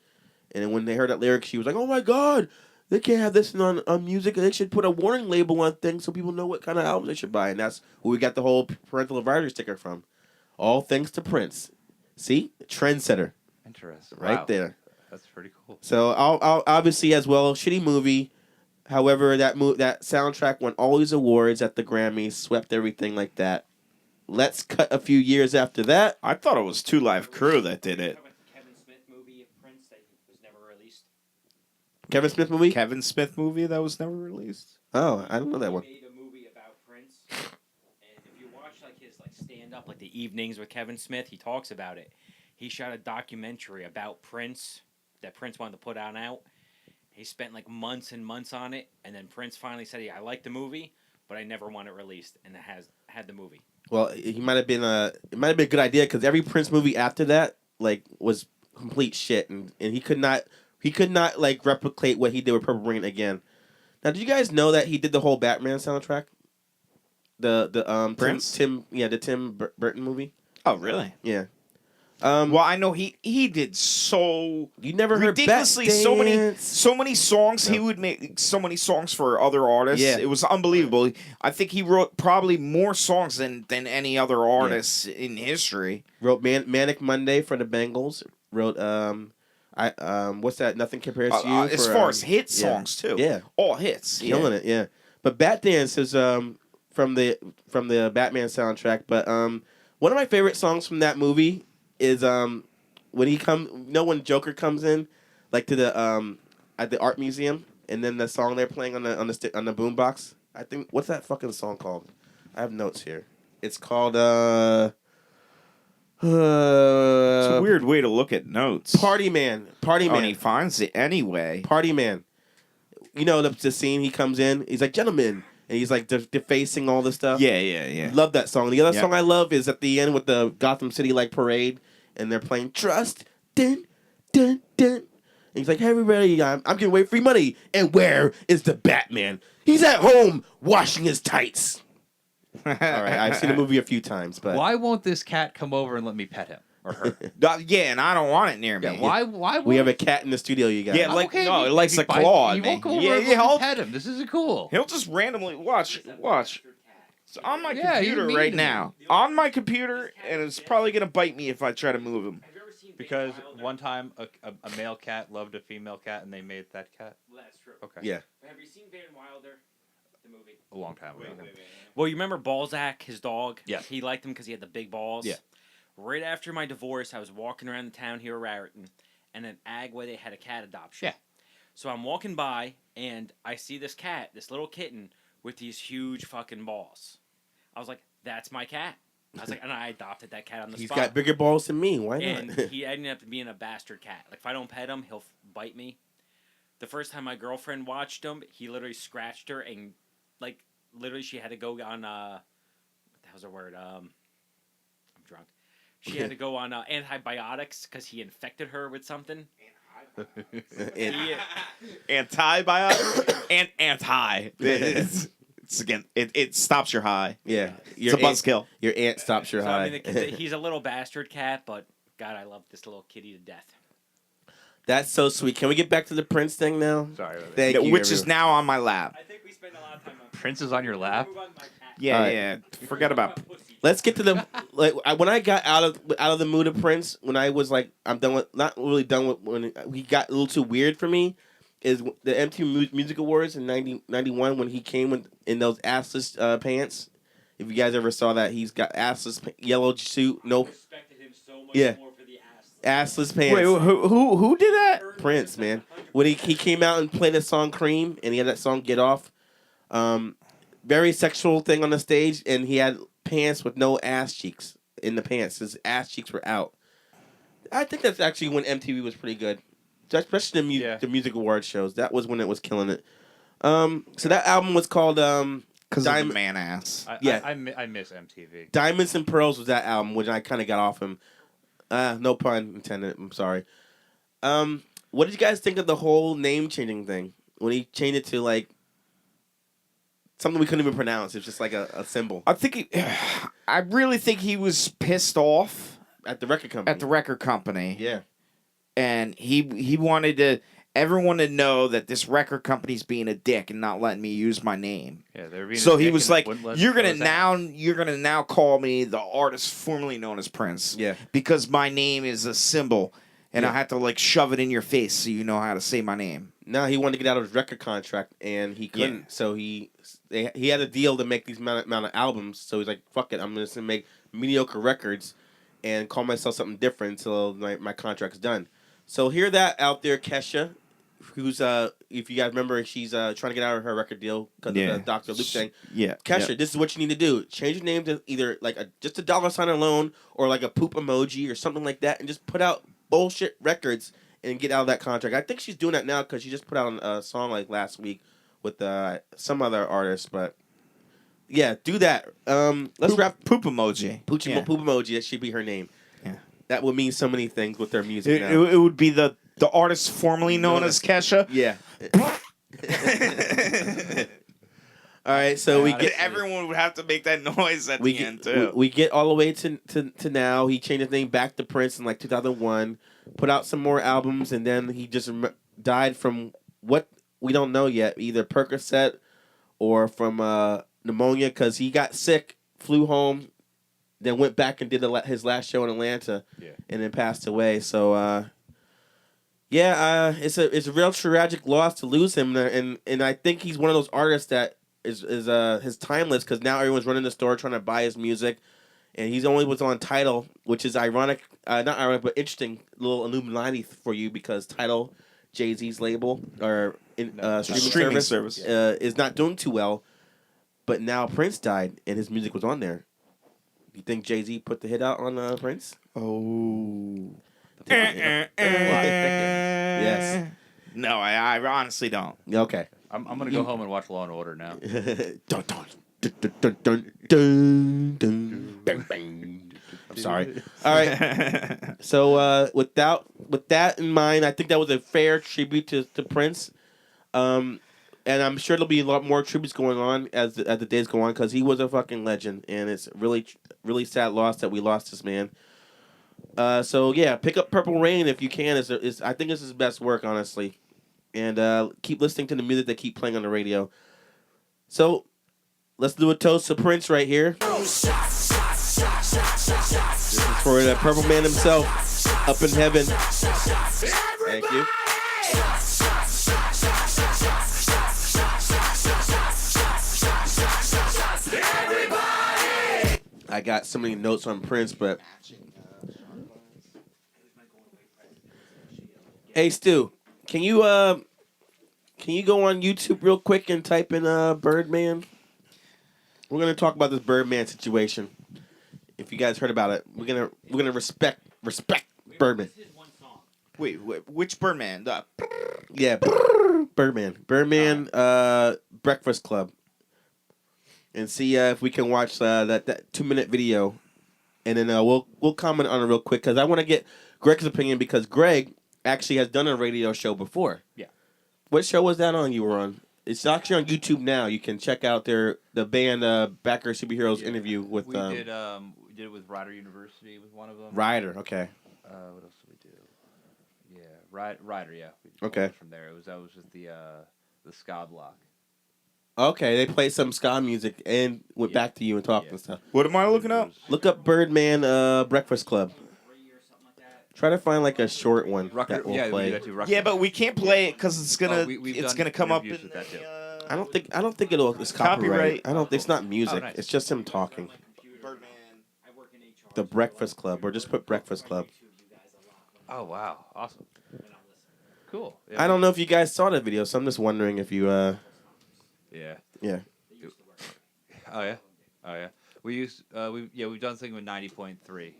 and when they heard that lyric, she was like, "Oh my god, they can't have this on music. They should put a warning label on things so people know what kind of albums they should buy." And that's where we got the whole parental advisory sticker from. All thanks to Prince. See, trendsetter. Interesting. Right there. That's pretty cool. So I'll obviously as well, shitty movie. However, that soundtrack won all these awards at the Grammys, swept everything like that. Let's cut a few years after that. I thought it was Two Live Crew that did it. Kevin Smith movie of Prince that was never released. Kevin Smith movie? Kevin Smith movie that was never released. Oh, I don't know that one. He made a movie about Prince, and if you watch like his stand up, like the Evenings with Kevin Smith. He talks about it. He shot a documentary about Prince that Prince wanted to put out. He spent like months and months on it, and then Prince finally said, "I like the movie, but I never want it released," and it had the movie. Well, it might have been a good idea because every Prince movie after that like was complete shit, and he could not like replicate what he did with Purple Rain again. Now, did you guys know that he did the whole Batman soundtrack? The Prince? the Tim Burton movie. Oh, really? Yeah. Well, I know he did so You never heard ridiculously Bat so many songs. No. He would make so many songs for other artists. Yeah. It was unbelievable. I think he wrote probably more songs than any other artist in history. Wrote Manic Monday for the Bengals. Wrote what's that? Nothing Compares to You. As for, far as hit songs too. Yeah. All hits. Killing it. Yeah. But Bat Dance is from the Batman soundtrack. But one of my favorite songs from that movie is when he when Joker comes in, like to the at the art museum, and then the song they're playing on the boombox. I think what's that fucking song called? I have notes here. It's called It's a weird way to look at notes. Party Man. Oh, and he finds it anyway. Party Man. You know the scene he comes in. He's like, gentlemen, and he's like defacing all the stuff. Yeah. Love that song. The other song I love is at the end with the Gotham City like parade, and they're playing Trust. Dun dun dun. And he's like, hey, everybody, I'm giving away free money. And where is the Batman? He's at home washing his tights. All right, I've seen the movie a few times, but Why won't this cat come over and let me pet him or her? Yeah, and I don't want it near me. Yeah, why? Won't we have a cat in the studio, you guys. Yeah, like okay, no, he- it likes he a bites- claw He at won't me. go over Yeah, and yeah, let me he'll, pet him. This is cool. he'll just randomly watch. It's on my Yeah, he's computer mean right to me. now. On my computer, and it's probably gonna bite me if I try to move him. Have you ever seen Because Van Wilder? one time a male cat loved a female cat and they made that cat. Well, that's true. Okay. Yeah. But have you seen Van Wilder, the movie? A long time ago. Well, you remember Balzac, his dog? Yeah. He liked him because he had the big balls. Yeah. Right after my divorce, I was walking around the town here, Raritan, and at Agway they had a cat adoption. Yeah. So I'm walking by, and I see this cat, this little kitten, with these huge fucking balls. I was like, that's my cat. I was like, and I adopted that cat on the He's spot. got bigger balls than me. Why And not? he ended up being a bastard cat. Like, if I don't pet him, he'll bite me. The first time my girlfriend watched him, he literally scratched her, and, like, literally she had to go on, what the hell's her word? I'm drunk. She had to go on antibiotics because he infected her with something. Antibiotic and anti. It's again. It stops your high. Yeah. It's a buzzkill. Your aunt stops your So, high. I mean, he's a little bastard cat, but God, I love this little kitty to death. That's so sweet. Can we get back to the Prince thing now? Sorry about that. Thank you, Which is everyone. now on my lap. I think we spend a lot of time on Prince is on your lap? Yeah, All right. yeah. Forget about. Let's get to the when I got out of the mood of Prince, when I was like, I'm done with, not really done with, when he got a little too weird for me, is the MTV Music Awards in 91 when he came in those assless pants. If you guys ever saw that, he's got assless yellow suit, no respected him so much Yeah. more for the assless pants. Wait, who did that? Prince, man. When he came out and played the song Cream, and he had that song Get Off, very sexual thing on the stage, and he had pants with no ass cheeks in the pants. His ass cheeks were out. I think that's actually when MTV was pretty good, especially the music award shows. That was when it was killing it. So that album was called Because of the Diamond- man ass. I miss MTV. Diamonds and Pearls was that album, which I kind of got off him. No pun intended. I'm sorry. What did you guys think of the whole name changing thing when he changed it to like something we couldn't even pronounce? It's just like a symbol I really think he was pissed off at the record company. at the record company. Yeah. And he wanted everyone to know that this record company's being a dick and not letting me use my name. Yeah, they were being So a he dick was and like, wouldn't let you're us gonna now call me the artist formerly known as Prince. Yeah. Because my name is a symbol, and Yeah. I have to like shove it in your face so you know how to say my name. Now he wanted to get out of his record contract and he couldn't. Yeah. So he had a deal to make these amount of albums. So he's like, fuck it, I'm just gonna make mediocre records and call myself something different until my contract's done. So hear that out there, Kesha. who's if you guys remember, she's trying to get out of her record deal because of Dr. Luke saying, Kesha, this is what you need to do. Change your name to either like just a $sign alone or like a poop emoji or something like that, and just put out bullshit records and get out of that contract. I think she's doing that now because she just put out a song like last week with some other artist, but yeah, do that. Let's wrap. Poop emoji. Poop emoji. That should be her name. Yeah, that would mean so many things with their music. It would be the artist formerly known as Kesha. Yeah. All right, so everyone would have to make that noise at the end too. We get all the way to now. He changed his name back to Prince in like 2001. Put out some more albums, and then he just died from what we don't know yet, either Percocet or from pneumonia, because he got sick, flew home, then went back and did his last show in Atlanta, and then passed away. So, it's a real tragic loss to lose him, and I think he's one of those artists that is timeless, because now everyone's running the store trying to buy his music, and he's only was on Tidal, which is ironic, not ironic, but interesting little Illuminati for you, because Tidal, Jay-Z's label or streaming service is not doing too well, but now Prince died and his music was on there. You think Jay-Z put the hit out on Prince? Oh. Yes. No, I honestly don't. Okay. I'm gonna go home and watch Law and Order now. I'm sorry. All right. So with that in mind, I think that was a fair tribute to Prince. And I'm sure there'll be a lot more tributes going on as the days go on, because he was a fucking legend, and it's really really sad loss that we lost this man. So yeah, pick up Purple Rain if you can. I think it's his best work, honestly. And keep listening to the music they keep playing on the radio. So let's do a toast to Prince right here. This is for the Purple Man himself, up in heaven. Thank you. I got so many notes on Prince, but hey, Stu, can you go on YouTube real quick and type in Birdman? We're gonna talk about this Birdman situation. If you guys heard about it, we're gonna respect Birdman. Wait, which Birdman? Yeah, Birdman. Breakfast Club. And see if we can watch that 2-minute video, and then we'll comment on it real quick, because I want to get Greg's opinion, because Greg actually has done a radio show before. Yeah. What show was that on? You were on? It's actually on YouTube now. You can check out the band Backer Superheroes interview with. We did it with Rider University was one of them. Rider, okay. What else did we do? Yeah, Rider, yeah. Okay. From there, that was just the ska block. Okay, they played some ska music and went back to you and talked and stuff. What am I looking up? Look up Birdman Breakfast Club. Try to find like a short one that we'll play. Yeah, but we can't play it because it's gonna come up in I don't think it's copyright. It's not music. Oh, nice. It's just him talking. Birdman. The Breakfast Club, or just put Breakfast Club. Oh wow, awesome. Cool. Yeah. I don't know if you guys saw the video, so I'm just wondering if you Yeah. Yeah. Oh yeah. We've done something with 90.3,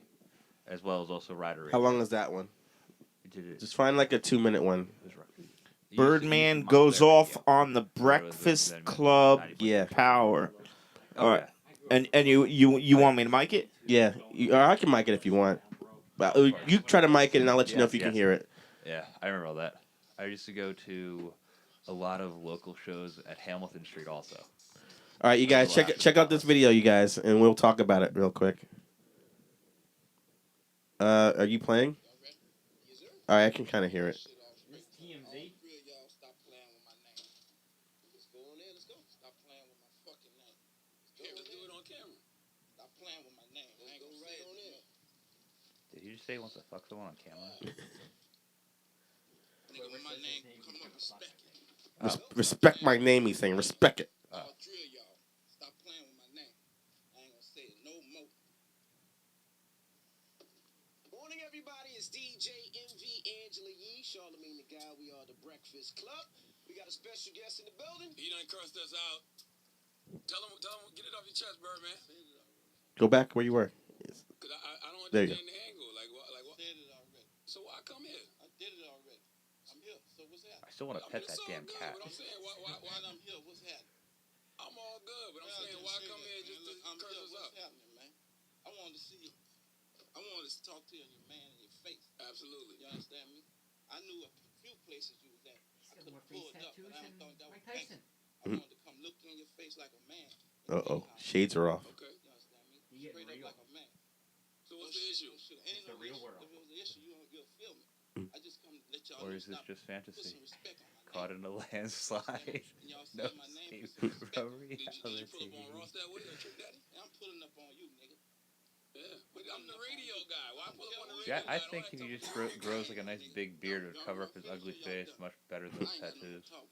as well as also Rider. How long is that one? We did it. Just find like a 2-minute one. Birdman goes off on the Breakfast Club power. All right. And you want me to mic it? Yeah, or I can mic it if you want. But you try to mic it, and I'll let you know if you can hear it. Yeah, I remember all that. I used to go to a lot of local shows at Hamilton Street also. All right, you guys, check out this video, you guys, and we'll talk about it real quick. Are you playing? All right, I can kind of hear it. Did he just say he wants to fuck someone on camera? Respect my name, he's saying. Respect it. Morning, everybody. It's DJ MV Angela Yeesh. Charlemagne the Guy. We are the Breakfast Club. We got a special guest in the building. He done cursed us out. Tell him, get it off your chest, Birdman. Go back where you were. Cause I don't There you understand the angle. Like what? Said it already. So why come here? I did it already. I'm here. So what's happening? I still want to pet that It's all damn good, cat. But I'm saying, why I'm here. What's happening? I'm all good, but I'm saying, why come here just to I'm curse here. us What's out? happening, man? I wanted to see you. I wanted to talk to you, your man in your face. Absolutely. You understand me? I knew a few places you was at. I could have pulled up, but I don't thought that was Tyson. I wanted to come look in your face like a man. Shades are off. Okay. You understand me? Straight up like a man. So what's the issue? Ain't no real world. If it was the issue, you'll feel me. I just come to let y'all Or know, is this stop, just put fantasy? some respect on my name. Caught in a landslide. And y'all No say my name, escape put some respect from on it. Did you pull up on reality. Ross that way or Trick Daddy? And I'm pulling up on you, nigga. Yeah. But I'm the radio guy. Why pull up on the radio Yeah, guy? I think if he just grows like a nice big beard, it would cover up his ugly face much better than those tattoos. What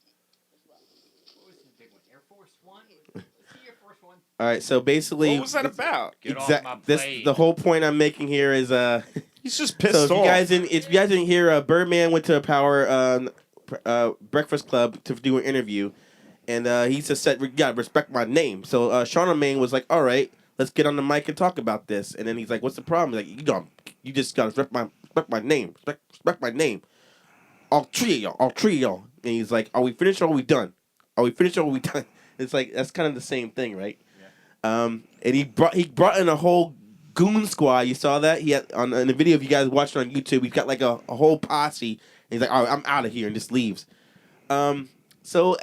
was the big one? Air Force One? Let's see Air Force One. All right, so basically, What was that about? Get off my plate. the whole point I'm making here is He's just pissed so if off. you guys didn't hear, Birdman went to a Breakfast Club to do an interview, and he just said, "You gotta respect my name." So Charlemagne was like, "All right, let's get on the mic and talk about this." And then he's like, "What's the problem?" He's like, you just gotta respect my name, respect my name. All three of y'all. And he's like, "Are we finished or are we done? Are we finished or are we done?" It's like that's kind of the same thing, right? Yeah. And he brought in a whole goon squad. You saw that? He had in the video, if you guys watched it on YouTube, he's got like a whole posse. And he's like, "All right, I'm out of here," and just leaves. So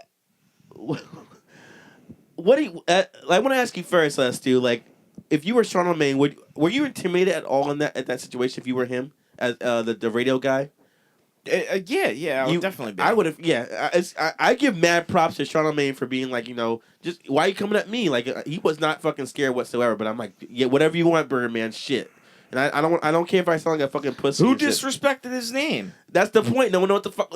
what do you? I want to ask you first, Stu. Like, if you were Charlemagne, were you intimidated at all in at that situation? If you were him as the radio guy? Yeah, I would definitely be. I would have. Yeah, I give mad props to Charlemagne for being like, just why are you coming at me? Like he was not fucking scared whatsoever. But I'm like, yeah, whatever you want, Birdman, shit. And I don't care if I sound like a fucking pussy. Who or shit. disrespected his name? That's the point. No one know what the fuck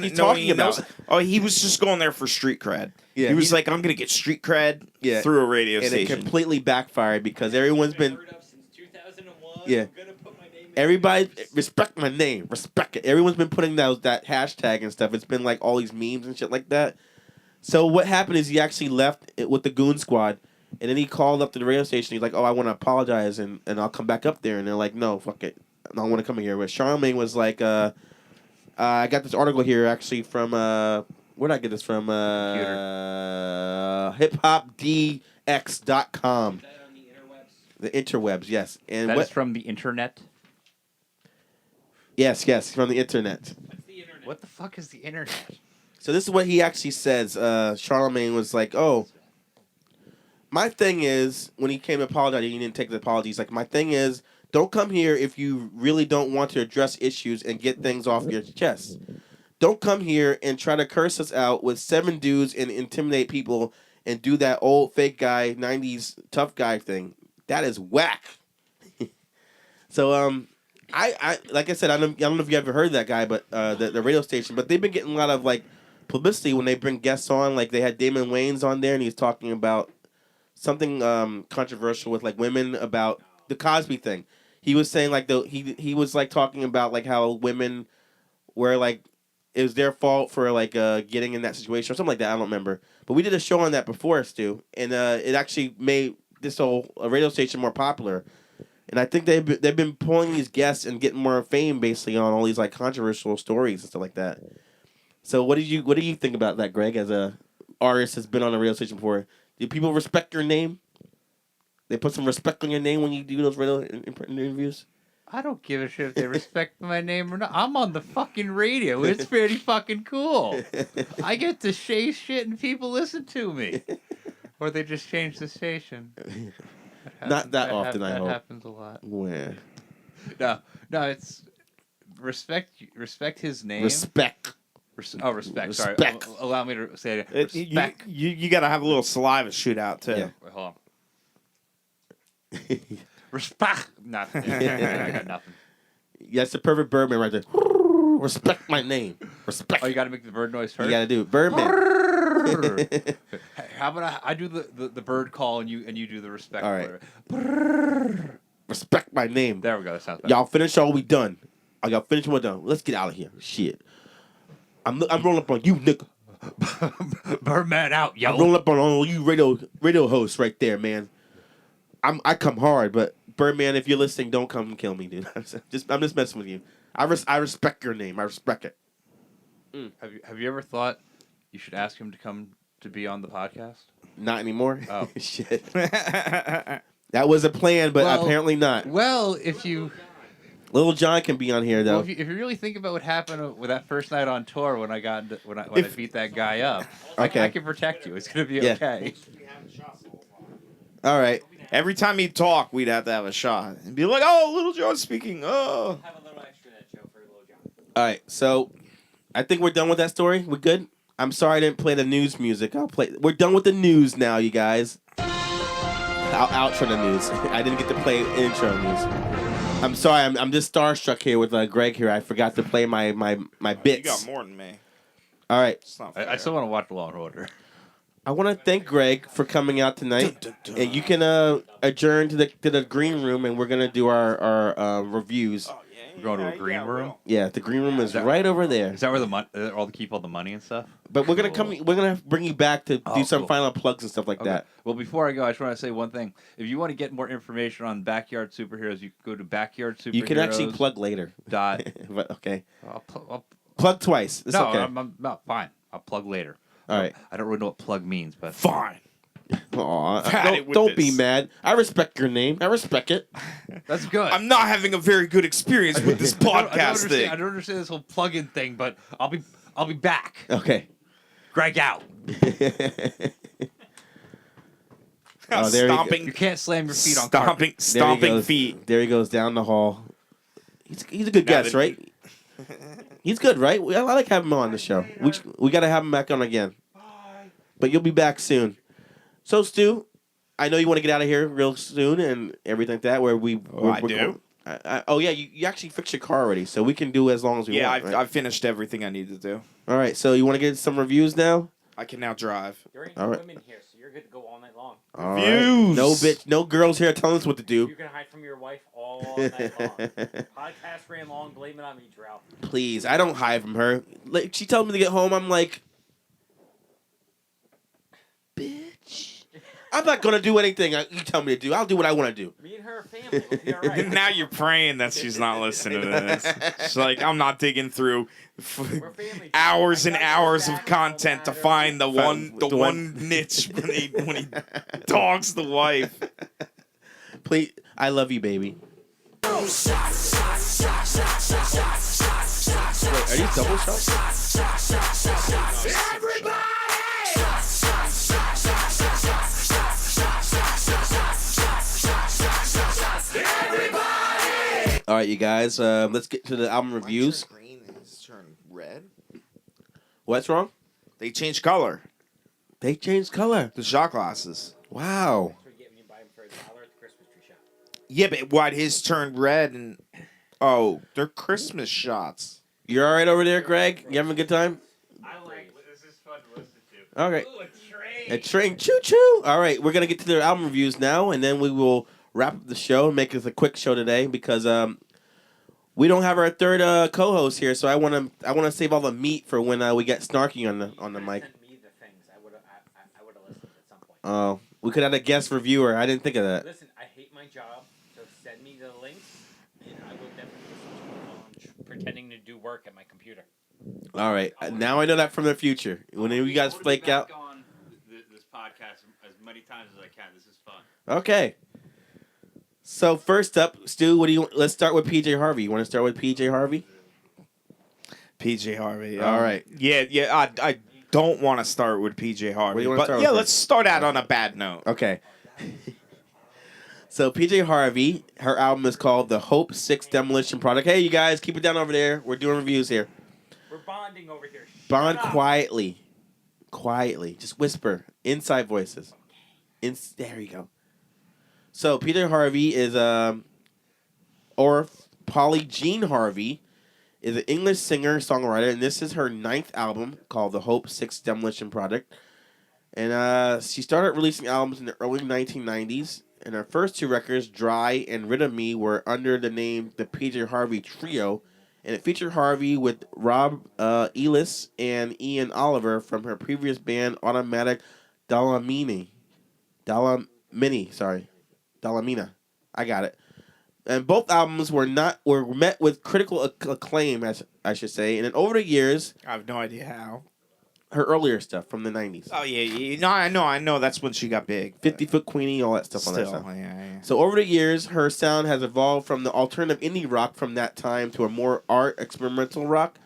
he's talking about. Oh, he was just going there for street cred. Yeah, he was like, I'm gonna get street cred through a radio and station. it completely backfired because everyone's been. Heard of since 2001. Yeah. I'm gonna put my name in Everybody there. respect my name. Respect it. Everyone's been putting that hashtag and stuff. It's been like all these memes and shit like that. So what happened is he actually left with the goon squad, and then he called up to the radio station. He's like, "Oh, I want to apologize, and I'll come back up there." And they're like, "No, fuck it, I don't want to come here." But Charlemagne was like, "I got this article here actually from where did I get this from? hiphopdx.com." Is that on the interwebs? The interwebs, yes. And That is from the internet. Yes, from the internet. What's the internet? What the fuck is the internet? So this is what he actually says. Charlemagne was like, "Oh, my thing is," when he came to apologize, he didn't take the apology. He's like, "My thing is, don't come here if you really don't want to address issues and get things off your chest. Don't come here and try to curse us out with 7 dudes and intimidate people and do that old fake guy 90s tough guy thing. That is whack." So I like I said, I don't know if you ever heard that guy, but the radio station, but they've been getting a lot of like publicity when they bring guests on. Like they had Damon Wayans on there, and he was talking about something controversial with like women about the Cosby thing. He was saying like he was like talking about like how women were like it was their fault for like getting in that situation or something like that. I don't remember, but we did a show on that before, Stu, and it actually made this whole radio station more popular. And I think they've been pulling these guests and getting more fame basically on all these like controversial stories and stuff like that. So what do you think about that, Greg? As a artist that's been on a radio station before, do people respect your name? They put some respect on your name when you do those radio interviews. I don't give a shit if they respect my name or not. I'm on the fucking radio. It's pretty fucking cool. I get to say shit and people listen to me. Or they just change the station. Not that often, I hope. That happens a lot. Where? No, it's respect his name. Respect. Respect. Sorry. Respect. Allow me to say it again. Respect. You got to have a little saliva shootout too. Yeah. Wait, hold on. Respect. Nothing. I got nothing. Yeah, it's the perfect Birdman right there. Respect my name. Respect. Oh, you got to make the bird noise first. You got to do it. Birdman. Hey, how about I do the bird call and you do the respect. All right. Word. Respect my name. There we go. That sounds better. Y'all finish or we done? I got finished one done. Let's get out of here. Shit. I'm rolling up on you, nigga. Birdman out, yo. I'm rolling up on all you radio hosts right there, man. I come hard, but Birdman, if you're listening, don't come and kill me, dude. I'm just messing with you. I respect your name. I respect it. Have you ever thought you should ask him to come to be on the podcast? Not anymore. Oh. Shit. That was a plan, but apparently not. Well, if you... Little John can be on here, though. Well, if you really think about what happened with that first night on tour when I beat that guy up, Okay. I can protect you. It's gonna be Yeah. okay. All right. Every time he'd talk, we'd have to have a shot and be like, "Oh, Little John speaking." Oh, Have a little extra of that show for Little John. All right. So, I think we're done with that story. We're good. I'm sorry I didn't play the news music. We're done with the news now, you guys. I'll outro the news. I didn't get to play intro news. I'm sorry. I'm just starstruck here with Greg here. I forgot to play my bits. you got more than me. All right. It's not fair. I still want to watch Law and Order. I want to thank Greg for coming out tonight. And you can adjourn to the green room, and we're gonna do our reviews. Oh, yeah, We're going to a green yeah, room? Yeah, the green room is that- right over there. Is that where the keep all the money and stuff? But we're gonna We're gonna bring you back to do some cool. final plugs and stuff like Okay. that. Well, before I go, I just want to say one thing. If you want to get more information on Backyard Superheroes, you can go to Backyard Superheroes. You can actually plug later. Dot. But okay, I'll plug twice. It's no, okay. I'm not fine. I'll plug later. All right. I don't really know what plug means, but Fine. Aw, Had it with don't be this. mad. I respect your name. I respect it. that's good. I'm not having a very good experience with this podcast thing. I don't understand this whole plug-in thing, but I'll be back. Okay. Greg out. Oh, there Stomping, You can't slam your feet on carpet. stomping feet. There he goes down the hall. He's a good Now guest, that- right? He's good, right? I like having him on the show. We got to have him back on again. But you'll be back soon. So, Stu, I know you want to get out of here real soon and everything like that. Where we, I do. Oh yeah, you actually fixed your car already, so we can do as long as we Yeah, want. Right? I've finished everything I need to do. All right, so you want to get some reviews now? I can now drive. There ain't All no right. women here, so you're good to go all night long. All right. Reviews. No girls here telling us what to do. You can hide from your wife all night long. Podcast ran long. Blame it on me, Jarrell. Please, I don't hide from her. Like, she tells me to get home, I'm like, bitch. I'm not gonna do anything you tell me to do. I'll do what I want to do. Me and her family will be all right. Now you're praying that she's not listening to this. She's like, I'm not digging through We're family. hours I and got hours your of back, no content to matter find the the one niche when he dogs the wife. Please, I love you, baby. Wait, are these double shots? All right, you guys. Let's get to the album reviews. Green is turned red. What's wrong? They changed color. They changed color. The shot glasses. Wow. We're getting you buy them for $1 at the Christmas tree shop. Yeah, but why his turned red and they're Christmas shots. You're all right over there, Greg? You having a good time? I like this is fun to listen to. All right. Ooh, a train. A train, choo choo. All right, we're gonna get to their album reviews now, and then we will wrap up the show and make this a quick show today because we don't have our third co-host here, so I want to save all the meat for when we get Snarky on the mic. Sent me the things. I would have listened at some point. We could have a guest reviewer. I didn't think of that. Listen, I hate my job, so send me the links, and I will definitely listen to it while I'm pretending to do work at my computer. All right, now I know that from the future. When you guys flake out. on this podcast as many times as I can. This is fun. Okay. So first up, Stu, let's start with PJ Harvey. You want to start with PJ Harvey? PJ Harvey. All right. Yeah. I don't want to start with PJ Harvey, do you wanna but start yeah, with let's start out on a bad note. Okay. So PJ Harvey, her album is called The Hope 6 Demolition Project. Hey, you guys, keep it down over there. We're doing reviews here. We're bonding over here. Bond Shut up. quietly. Quietly. Just whisper. Inside voices. There you go. So PJ Harvey is or Polly Jean Harvey is an English singer songwriter, and this is her 9th album called The Hope 6 Demolition Project. And she started releasing albums in the early 1990s, and her first 2 records, Dry and Rid of Me, were under the name the PJ Harvey Trio, and it featured Harvey with Rob Ellis and Ian Oliver from her previous band Automatic Dalamini. Dalamina. I got it. And both albums were met with critical acclaim, as I should say. And then over the years, I have no idea how. her earlier stuff from the 90s. Oh yeah. No, I know. That's when she got big. 50-Foot Queenie, all that stuff Still, on that stuff. yeah. So over the years, her sound has evolved from the alternative indie rock from that time to a more art experimental rock.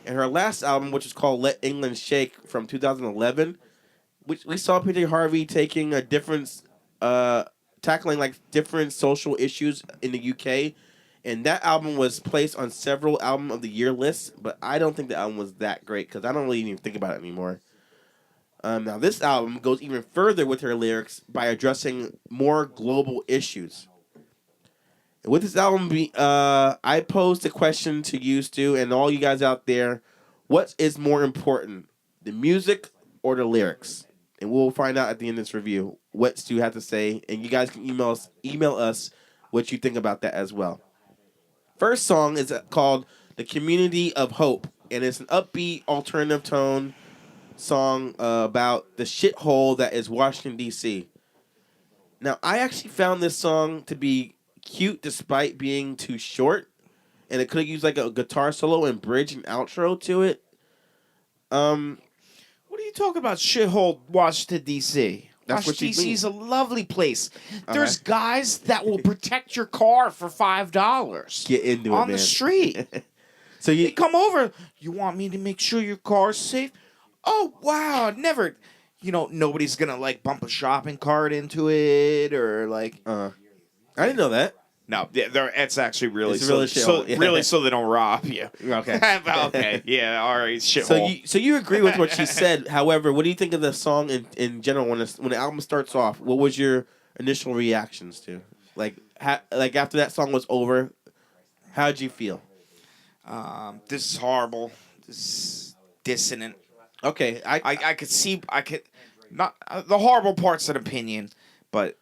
And her last album, which is called Let England Shake from 2011, which we saw PJ Harvey taking a different, tackling like different social issues in the UK. And that album was placed on several Album of the Year lists, but I don't think the album was that great because I don't really even think about it anymore. Now, this album goes even further with her lyrics by addressing more global issues. And with this album, I posed a question to you, Stu, and all you guys out there. What is more important, the music or the lyrics? And we'll find out at the end of this review what Stu had to say. And you guys can email us what you think about that as well. First song is called The Community of Hope. And it's an upbeat, alternative tone song about the shithole that is Washington, D.C. Now, I actually found this song to be cute despite being too short. And it could have used like a guitar solo and bridge and outro to it. What are you talking about? Shithole Washington, D.C. That's what Washington, you D.C. is a lovely place. Uh-huh. There's guys that will protect your car for $5 Get into it, on man. the street. So They come over. You want me to make sure your car's safe? Oh, wow. Never. Nobody's going to, like, bump a shopping cart into it or, like... I didn't know that. No, it's actually really It's really so shithole. really so they don't rob you. Okay. Okay. Yeah. All right. Shithole. So you agree with what she said. However, what do you think of the song in general when the album starts off? What was your initial reactions to? Like after that song was over, how'd you feel? This is horrible. This is dissonant. Okay, I could not the horrible part's an opinion, but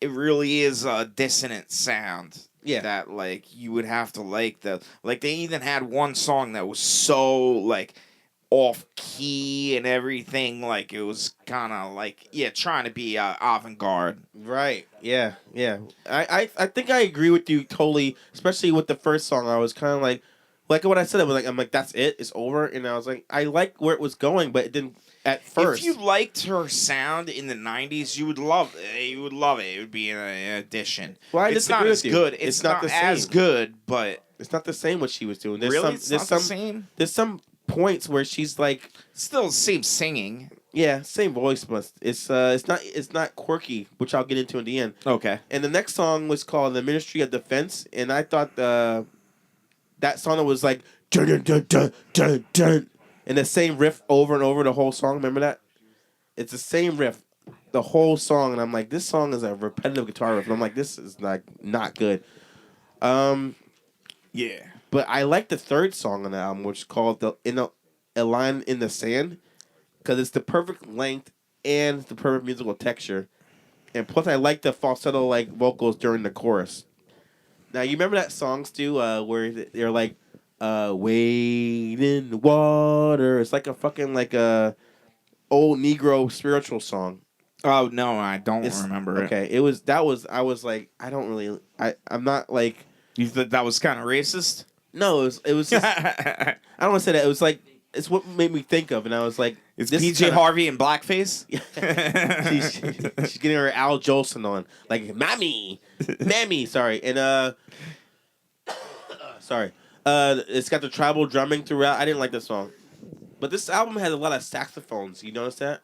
it really is a dissonant sound. Yeah. That like you would have to like they even had one song that was so like off key and everything, like it was kind of like trying to be avant-garde. Right. Yeah. I think I agree with you totally, especially with the first song. I was kind of like what I said. I'm like that's it. It's over. And I was like, I like where it was going, but it didn't at first. If you liked her sound in the 90s, you would love it. You would love it. It would be an addition. Well, I it's not disagree as with you. good. It's not the as same. good, but it's not the same what she was doing. There's really, some, it's not the same. There's some points where she's like, Still the same singing. yeah, same voice, but it's not quirky, which I'll get into in the end. Okay. And the next song was called "The Ministry of Defense," and I thought that song was like dun dun dun dun dun dun, and the same riff over and over the whole song. Remember that? It's the same riff, the whole song, and I'm like, this song is a repetitive guitar riff. And I'm like, this is like not good. Yeah. But I like the third song on the album, which is called A Line in the Sand, because it's the perfect length and the perfect musical texture. And plus, I like the falsetto like vocals during the chorus. Now, you remember that song, Stu, where they're like, wade in the water. It's like a fucking like a old Negro spiritual song. Oh no, I don't remember it. Okay, I was like, I don't really, I'm not like. You thought that was kind of racist? No, it was just, I don't want to say that. It was like, it's what made me think of, and I was like, It's this PJ Harvey in blackface? she's getting her Al Jolson on. Like, Mammy, sorry. And, sorry. It's got the tribal drumming throughout. I didn't like this song. But this album has a lot of saxophones. You notice that?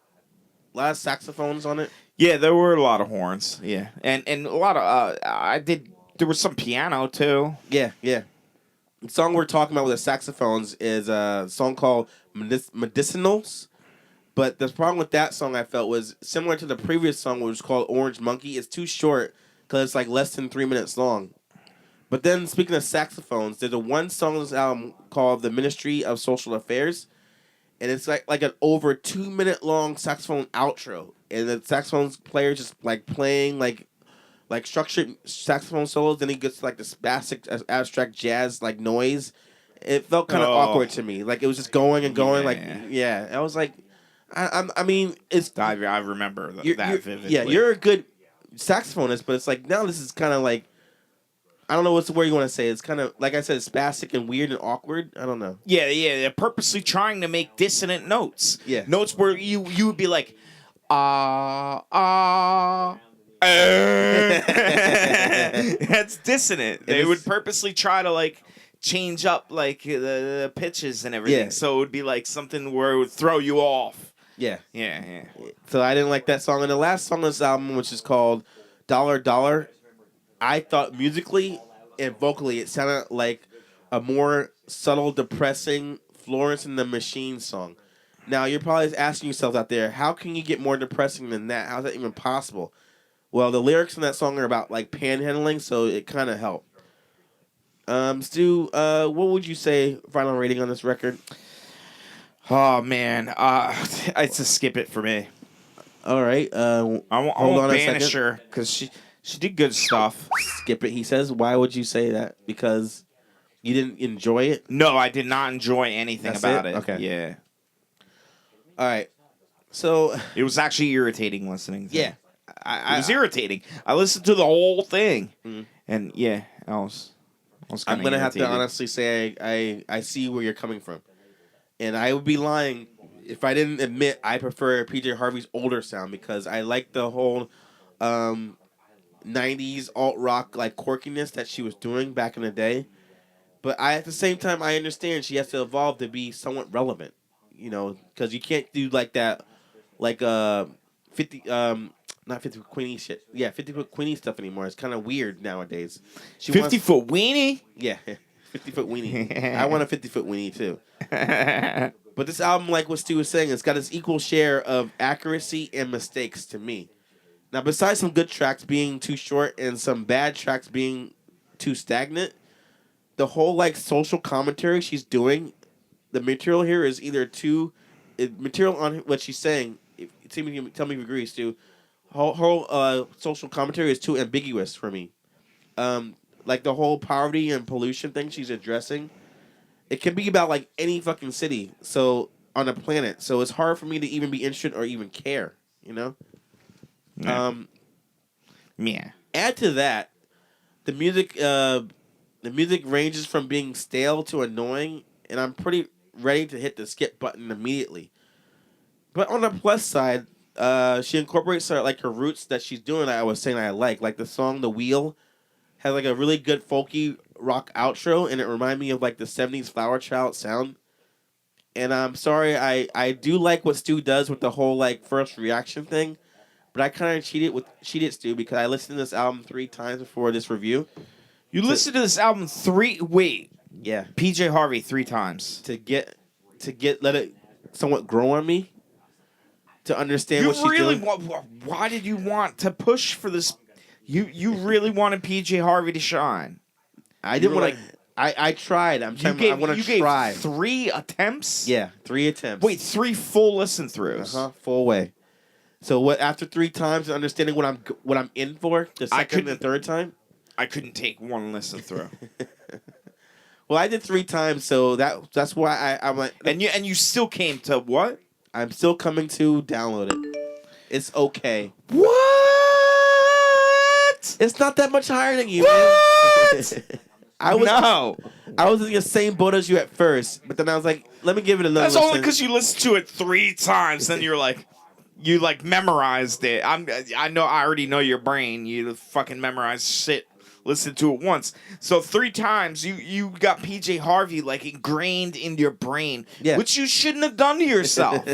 A lot of saxophones on it. Yeah, there were a lot of horns. Yeah. And a lot of, there was some piano, too. Yeah. The song we're talking about with the saxophones is a song called Medicinals. But the problem with that song, I felt, was similar to the previous song, which was called Orange Monkey. It's too short because it's like less than 3 minutes long. But then, speaking of saxophones, there's a one song on this album called The Ministry of Social Affairs. And it's like an over 2 minute long saxophone outro. And the saxophone player just like playing like like structured saxophone solos. Then he gets like this basic abstract jazz like noise. It felt kind of awkward to me. Like it was just going and going. I was like, I mean, it's. I remember that vividly. Yeah, you're a good saxophonist, but it's like now this is kind of like. I don't know what's the word you want to say. It's kind of like I said, it's spastic and weird and awkward. I don't know. Yeah. They're purposely trying to make dissonant notes. Yeah, notes where you would be like, That's dissonant. They would purposely try to like change up like the pitches and everything, so it would be like something where it would throw you off. Yeah. So I didn't like that song. And the last song on this album, which is called "Dollar Dollar," I thought musically and vocally it sounded like a more subtle, depressing Florence and the Machine song. Now, you're probably asking yourself out there, how can you get more depressing than that? How is that even possible? Well, the lyrics in that song are about like panhandling, so it kind of helped. Stu, what would you say final rating on this record? Oh, man. It's a skip it for me. All right. I won't banish her because she did good stuff. Skip it, he says. Why would you say that? Because you didn't enjoy it? No, I did not enjoy anything about it. Okay. Yeah. All right. So it was actually irritating listening to it. It was irritating. I listened to the whole thing. And I was I'm going to have to honestly say I see where you're coming from. And I would be lying if I didn't admit I prefer PJ Harvey's older sound because I like the whole 90s alt-rock like quirkiness that she was doing back in the day. But at the same time, I understand she has to evolve to be somewhat relevant. You know, because you can't do like that, like 50, not 50-foot Queenie shit. Yeah, 50-foot Queenie stuff anymore. It's kind of weird nowadays. 50-foot weenie? Yeah, 50-foot weenie. I want a 50-foot weenie too. But this album, like what Stu was saying, it's got its equal share of accuracy and mistakes to me. Now, besides some good tracks being too short and some bad tracks being too stagnant, the whole like social commentary she's doing, the material here is either material on what she's saying. Tell me if you agree, Stu. Whole social commentary is too ambiguous for me. Like the whole poverty and pollution thing she's addressing, it can be about like any fucking city, so on the planet. So it's hard for me to even be interested or even care. You know. Yeah. Add to that, the music ranges from being stale to annoying, and I'm pretty ready to hit the skip button immediately. But on the plus side, she incorporates her roots that she's doing. I was saying I like the song "The Wheel" has like a really good folky rock outro, and it reminded me of like the '70s Flower Child sound. And I'm sorry, I do like what Stu does with the whole like first reaction thing. But I kind of cheated Stu, because I listened to this album 3 times before this review. You listened to this album 3... Wait. Yeah. PJ Harvey 3 times. To let it somewhat grow on me. To understand what she's doing. Why did you want to push for this? You really wanted PJ Harvey to shine. I didn't want to... I tried. I want to try. Gave 3 attempts? Yeah, 3 attempts. Wait, 3 full listen-throughs? Full way. So what? After 3 times, understanding what I'm in for, the second and third time, I couldn't take 1 listen through. Well, I did 3 times, so that's why I'm like. And you still came to what? I'm still coming to download it. It's okay. What? It's not that much higher than you. What? I was in the same boat as you at first, but then I was like, let me give it another. That's only because you listened to it 3 times, then you're like. You memorized it. I already know your brain. You fucking memorized shit. Listen to it once. So 3 times you got PJ Harvey like ingrained in your brain, which you shouldn't have done to yourself.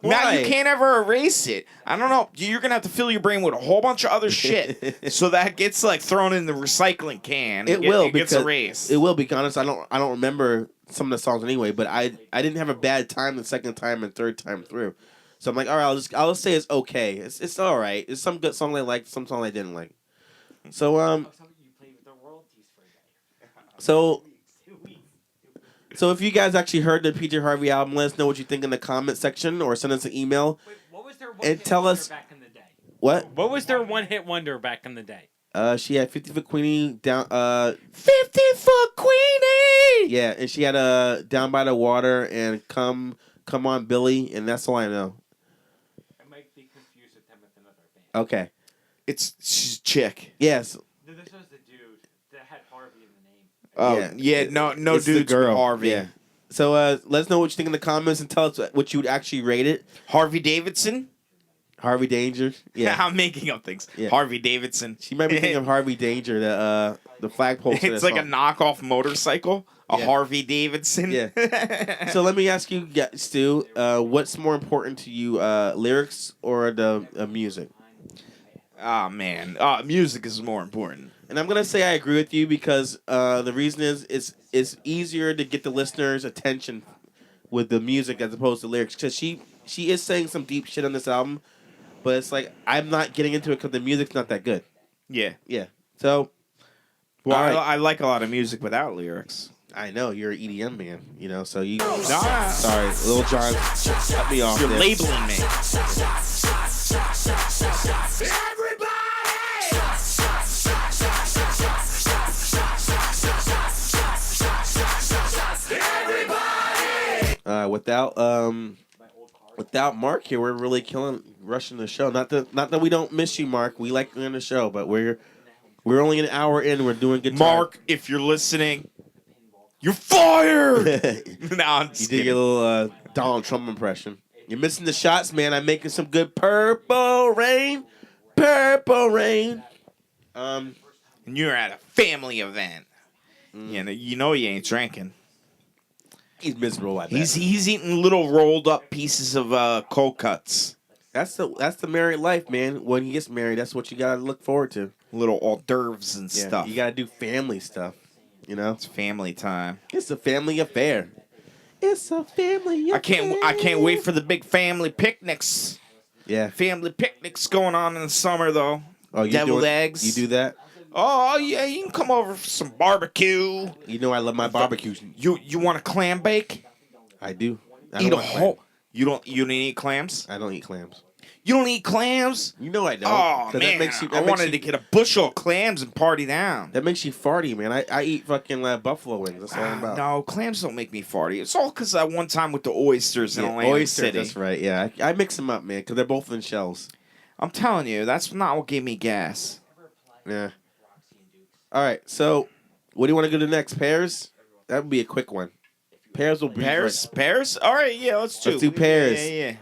Now you can't ever erase it. I don't know. You're gonna have to fill your brain with a whole bunch of other shit, so that gets like thrown in the recycling can. It gets erased. It will. Be honest, I don't remember some of the songs anyway. But I didn't have a bad time the second time and third time through. So I'm like, all right, I'll just say it's okay. It's all right. It's some good songs I liked, some songs I didn't like. So so if you guys actually heard the PJ Harvey album, let us know what you think in the comment section or send us an email. Wait, what was their and tell us back in the day? What? What was their one-hit wonder back in the day? She had 50-Foot Queenie down. 50-Foot Queenie. Yeah, and she had Down by the Water and Come On Billy, and that's all I know. I might be confused with them with another band. Okay. She's a chick. Yes. This was the dude that had Harvey in the name. Oh yeah, no It's the dudes girl. with Harvey. Yeah. So let us know what you think in the comments and tell us what you would actually rate it. Harvey Davidson. Harvey Danger. Yeah. I'm making up things. Yeah. Harvey Davidson. She might be thinking of Harvey Danger, the flagpole. It's like a knockoff motorcycle. A Harvey Davidson. Yeah. So let me ask you, Stu, what's more important to you, lyrics or the music? Oh man, music is more important. And I'm gonna say I agree with you because the reason is it's easier to get the listener's attention with the music as opposed to lyrics because she is saying some deep shit on this album, but it's like I'm not getting into it because the music's not that good. Yeah. Yeah. So, Well, all right. I like a lot of music without lyrics. I know you're an EDM man, you know. So you. Nah. Sorry, Lil Jon, cut me off. You're there. labeling me. Without Mark here, we're really rushing the show. Not that we don't miss you, Mark. We like you on the show, but we're only an hour in. We're doing good. Mark, if you're listening, you're fired. No, I'm You just did kidding. your little Donald Trump impression. You're missing the shots, man. I'm making some good purple rain. And you're at a family event. You know he ain't drinking. He's miserable like that. He's eating little rolled up pieces of cold cuts. That's the married life, man. When he gets married, that's what you gotta look forward to. Little hors d'oeuvres and Yeah, stuff. you gotta do family stuff. You know, It's family time. it's a family affair. It's a family affair. I can't wait for the big family picnics. Yeah. Family picnics going on in the summer though. Oh, you Deviled doing- eggs. You do that? Oh yeah, you can come over for some barbecue. You know I love my barbecue. You want a clam bake? I do. I Eat don't a want whole. clam. You don't eat clams? I don't eat clams. You don't eat clams? You know I don't. Oh 'Cause man, that I wanted to get a bushel of clams and party down. That makes you farty, man. I eat fucking buffalo wings. That's all I'm about. No, clams don't make me farty. It's all because I one time with the oysters in Atlantic oysters, City. that's right. Yeah, I mix them up, man, because they're both in shells. I'm telling you, that's not what gave me gas. Yeah. All right, so what do you want to go to next? Pears? That would be a quick one. Pears will be Pears? All right, yeah, let's do Pears. Yeah.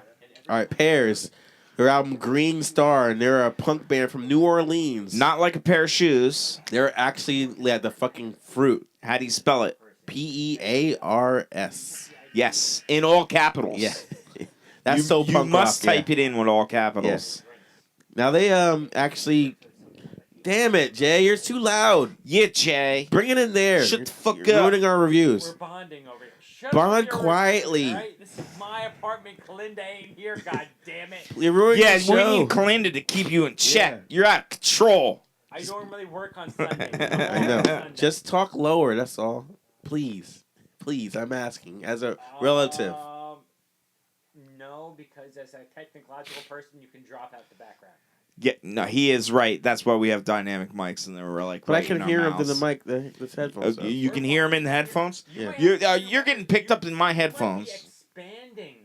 All right, Pears. Their album Green Star, and they're a punk band from New Orleans. Not like a pair of shoes. They're actually the fucking fruit. How do you spell it? Pears. Yes, in all capitals. Yeah. That's you punk You must rock, type it in with all capitals. Now they actually, damn it, Jay, you're too loud. Yeah, Jay. Bring it in there. Shut the fuck You're up. ruining our reviews. We're bonding over here. Shut Bond up, you're quietly. reviews, right? This is my apartment. Kalinda ain't here. God damn it! You're ruining Yeah, the we show. need Kalinda to keep you in check. Yeah. You're out of control. I normally work on Sunday. I know. Just talk lower. That's all. Please, I'm asking as a relative. No, because as a technological person, you can drop out the background. Yeah, no, he is right. That's why we have dynamic mics, and then we're like. But I right can in our hear him through the mouths. mic, the headphones. So. You can hear him in the headphones. Yeah. You're getting picked up in my You might be headphones. expanding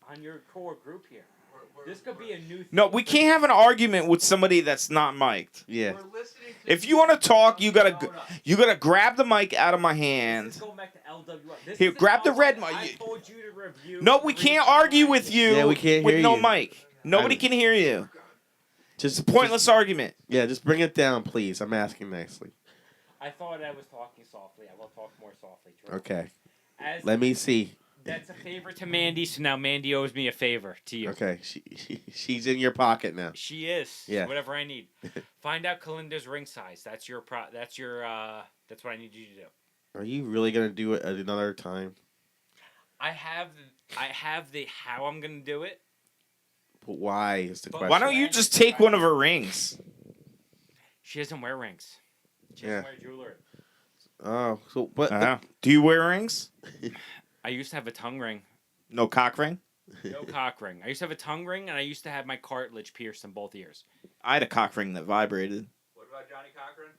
on your core group here. This could be a new thing. No, we can't have an argument with somebody that's not mic'd. Yeah. If you want to talk, you gotta grab the mic out of my hand. This is going back to LWR. This Here, is grab the an red album mic. I told you to review. No, we can't argue with you. Yeah, we can't with hear no you. mic. Nobody can hear you. Just Pointless argument. Yeah, just bring it down, please. I'm asking nicely. I thought I was talking softly. I will talk more softly. Drew. Okay. As Let me see. That's a favor to Mandy, so now Mandy owes me a favor to you. Okay. She's in your pocket now. She is. Yeah. Whatever I need. Find out Kalinda's ring size. That's your That's what I need you to do. Are you really gonna do it at another time? I have the how I'm gonna do it. But why is the But question? Why don't you just take one of her rings? She doesn't wear rings. She doesn't wear jewelry. Oh, so but Do you wear rings? I used to have a tongue ring. No cock ring? No cock ring. I used to have a tongue ring, and I used to have my cartilage pierced in both ears. I had a cock ring that vibrated. What about Johnny Cochran?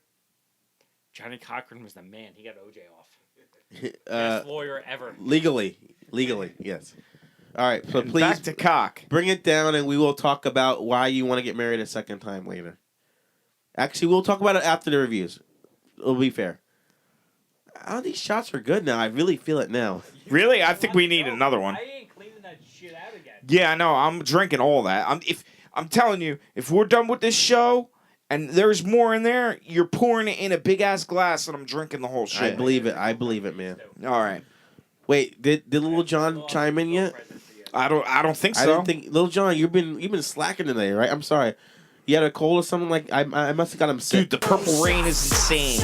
Johnny Cochran was the man. He got OJ off. Best lawyer ever. Legally, yes. All right, so And please back to cock. bring it down, and we will talk about why you want to get married a second time later. Actually, we'll talk about it after the reviews. It'll be fair. Oh, these shots are good now. I really feel it now. Really? I think we need another one. I ain't cleaning that shit out again. Yeah, I know. I'm drinking all that. I'm telling you, if we're done with this show and there's more in there, you're pouring it in a big ass glass, and I'm drinking the whole shit. I believe it, man. All right. Wait, did Little John chime in yet? I don't think so. I didn't think Little John. You've been slacking today, right? I'm sorry. You had a cold or something like I must have got him sick. Dude, the Purple Rain is insane.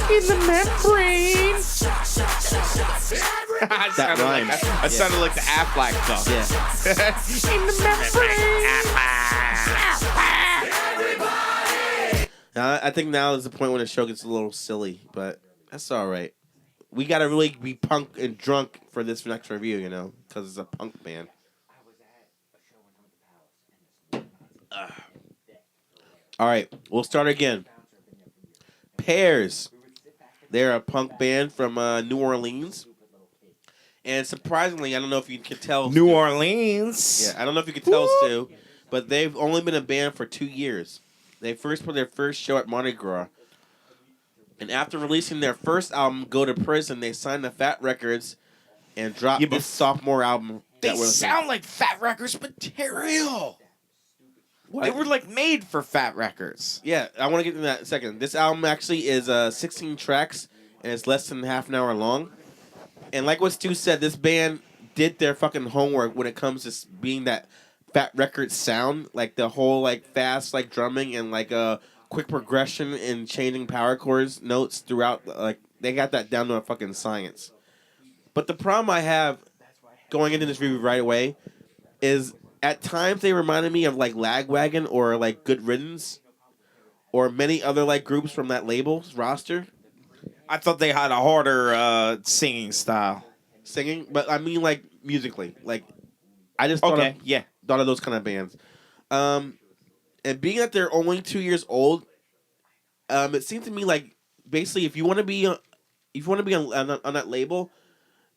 In the membrane. That rhymes. I sounded like the Aflac stuff. Yeah. In the membrane. I think now is the point when the show gets a little silly, but that's all right. We gotta really be punk and drunk for this next review, because it's a punk band. All right, we'll start again. PEARS. They're a punk band from New Orleans. And surprisingly, I don't know if you can tell. New Orleans. Yeah, I don't know if you can tell, Stu, but they've only been a band for 2 years. They first put their first show at Mardi Gras. And after releasing their first album, Go to Prison, they signed to Fat Records and dropped this sophomore album. They sound like Fat Records material. What? They were like made for Fat Records. Yeah, I want to get to that in a second. This album actually is 16 tracks, and it's less than half an hour long. And like what Stu said, this band did their fucking homework when it comes to being that Fat Records sound. Like the whole like fast like drumming and like quick progression and changing power chords notes throughout. Like they got that down to a fucking science. But the problem I have going into this review right away is at times they reminded me of like Lagwagon or like Good Riddance or many other like groups from that label's roster. I thought they had a harder singing style. Singing, but I mean like musically. Like I just thought of those kind of bands. And being that they're only 2 years old, it seemed to me like basically if you want to be on that label,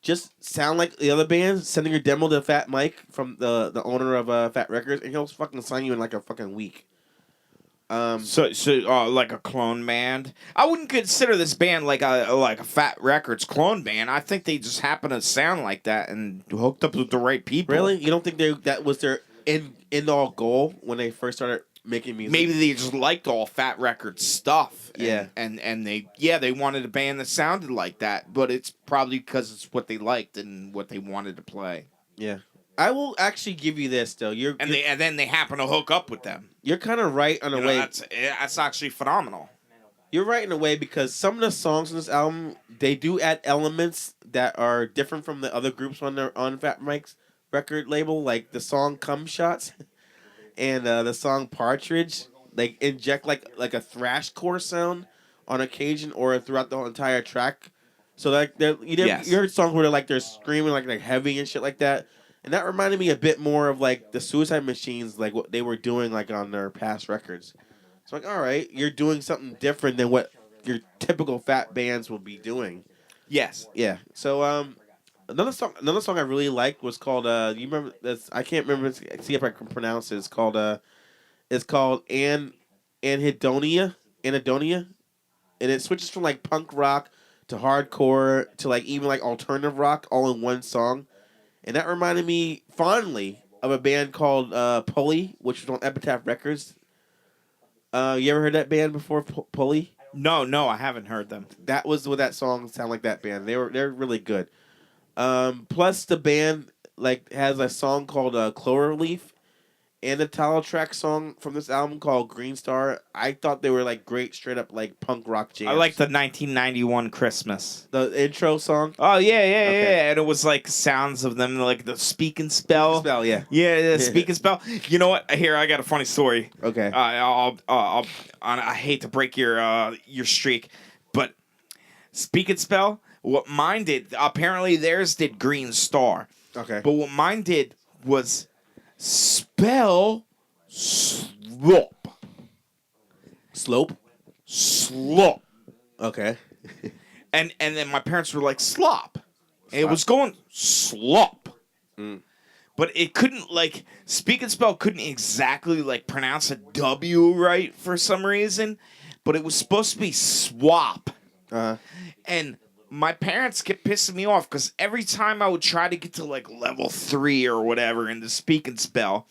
just sound like the other bands, sending your demo to Fat Mike from the owner of Fat Records, and he'll fucking sign you in like a fucking week. So like a clone band. I wouldn't consider this band like a Fat Records clone band. I think they just happen to sound like that and hooked up with the right people. Really? You don't think that was their end all goal when they first started making music? Maybe they just liked all Fat Records stuff. Yeah. And they wanted a band that sounded like that, but it's probably because it's what they liked and what they wanted to play. Yeah. I will actually give you this though. And then they happen to hook up with them. You're kind of right on a way. That's actually phenomenal. You're right in a way because some of the songs on this album, they do add elements that are different from the other groups on Fat Mike's record label, like the song "Cum Shots" and the song "Partridge." They inject like a thrashcore sound on occasion or throughout the whole entire track. So like you heard songs where they're screaming like heavy and shit like that. And that reminded me a bit more of like the Suicide Machines, like what they were doing like on their past records. It's like, all right, you're doing something different than what your typical Fat bands will be doing. Yes. Yeah. So another song I really liked was called you remember this? I can't remember. See if I can pronounce it. It's called Anhedonia, and it switches from like punk rock to hardcore to like even like alternative rock all in one song. And that reminded me fondly of a band called Pulley, which was on Epitaph Records. You ever heard that band before, Pulley? No, I haven't heard them. That was what that song sounded like. That band, they're really good. Plus, the band like has a song called Cloverleaf, and a title track song from this album called Green Star. I thought they were like great, straight up like punk rock jams. I like the 1991 Christmas. The intro song. Oh yeah, and it was like sounds of them, like the Speak and Spell. Yeah, Speak and Spell. You know what? Here, I got a funny story. Okay. I hate to break your streak, but Speak and Spell. What mine did, apparently theirs did Green Star. Okay. But what mine did was spell slop. Slope. Slop. Okay. And then my parents were like, slop. And it was going slop. But it couldn't, like, Speak and Spell couldn't exactly, like, pronounce a W right for some reason. But it was supposed to be swap. And my parents kept pissing me off because every time I would try to get to, like, level 3 or whatever in the Speak and Spell,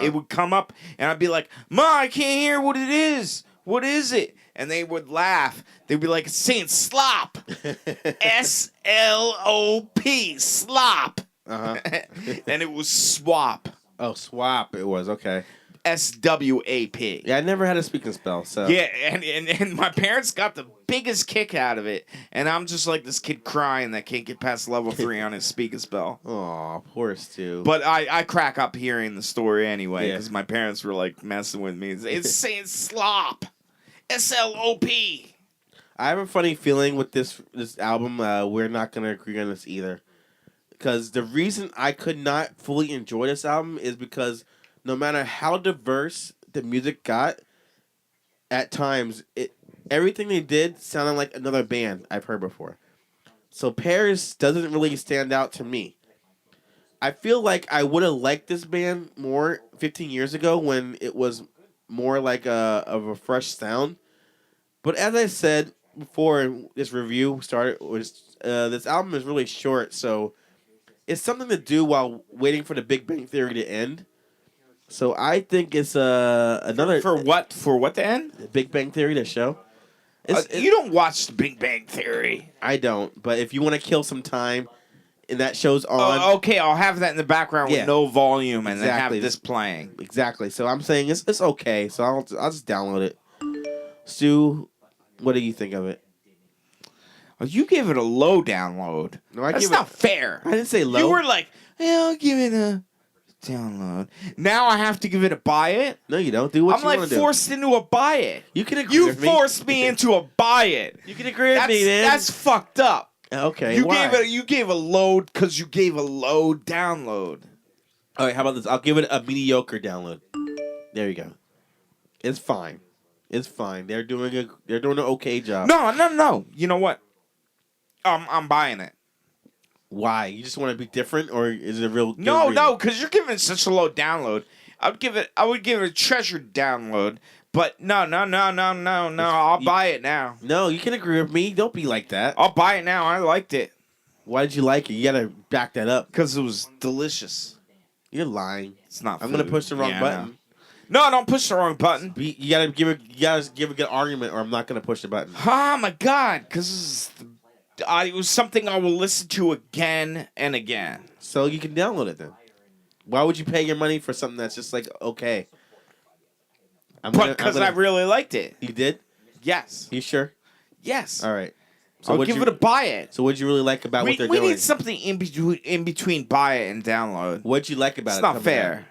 it would come up and I'd be like, Ma, I can't hear what it is. What is it? And they would laugh. They'd be like, it's saying slop. S-L-O-P. Slop. And it was swap. Oh, swap. It was okay. S-W-A-P. Yeah, I never had a Speak and Spell. So Yeah, and my parents got the biggest kick out of it, and I'm just like this kid crying that can't get past level 3 on his Speak and Spell. Aw, poor Stu. But I crack up hearing the story anyway Yeah. because my parents were like messing with me. It's saying slop. S-L-O-P. I have a funny feeling with this album. We're not gonna agree on this either, because the reason I could not fully enjoy this album is because no matter how diverse the music got, at times everything they did sounded like another band I've heard before. So PEARS doesn't really stand out to me. I feel like I would have liked this band more 15 years ago when it was more like of a fresh sound. But as I said before this review started, this album is really short, so it's something to do while waiting for the Big Bang Theory to end. So I think it's another For what? For what to end? Big Bang Theory, the show. You don't watch The Big Bang Theory. I don't, but if you want to kill some time, and that show's on. Oh, okay, I'll have that in the background with no volume and then have Exactly. this playing. Exactly. So I'm saying it's okay. So I'll just download it. Stu, what do you think of it? Oh, you gave it a low download. No, I That's give not fair. I didn't say low. You were like, I'll give it a download. Now I have to give it a buy it. No, you don't. Do what I'm you like want to forced into a buy it. You can agree You with me. forced me into a buy it. You can agree with me, then. That's fucked up. Okay. You why? gave a load because you gave a low download. All right. How about this? I'll give it a mediocre download. There you go. It's fine. It's fine. They're doing an okay job. No. You know what? I'm buying it. Why? You just want to be different, or is it a real? good No, reason? because you're giving it such a low download. I would give it a treasured download. But no. I'll buy it now. No, you can agree with me. Don't be like that. I'll buy it now. I liked it. Why did you like it? You gotta back that up. Because it was delicious. You're lying. It's not. I'm gonna push the wrong button. No, don't push the wrong button. You gotta give a good argument, or I'm not gonna push the button. Oh my god! Because it was something I will listen to again and again. So you can download it then. Why would you pay your money for something that's just like okay? Because I really liked it. You did? Yes. You sure? Yes. All right. So I'll give it a buy it. So what'd you really like about what they're we doing? need something in between buy it and download. What'd you like about it? It's not fair.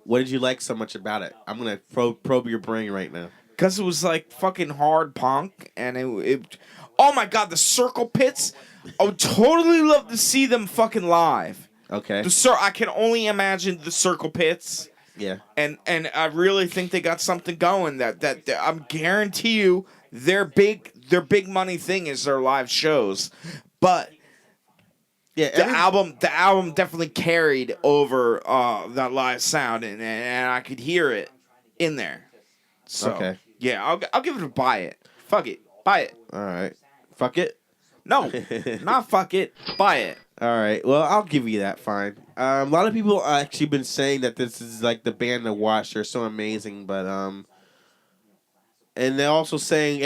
What did you like so much about it? I'm gonna probe your brain right now. Because it was like fucking hard punk, and it. Oh my god, the Circle Pits! I would totally love to see them fucking live. Okay. I can only imagine the Circle Pits. Yeah. And I really think they got something going that I'm guarantee you their big money thing is their live shows. But yeah, the album definitely carried over that live sound and I could hear it in there. So okay. Yeah, I'll give it a buy it. Fuck it. Buy it. All right. Fuck it? No. Not fuck it. Buy it. All right. Well, I'll give you that. Fine. A lot of people actually been saying that this is like the band to watch. They're so amazing, but and they're also saying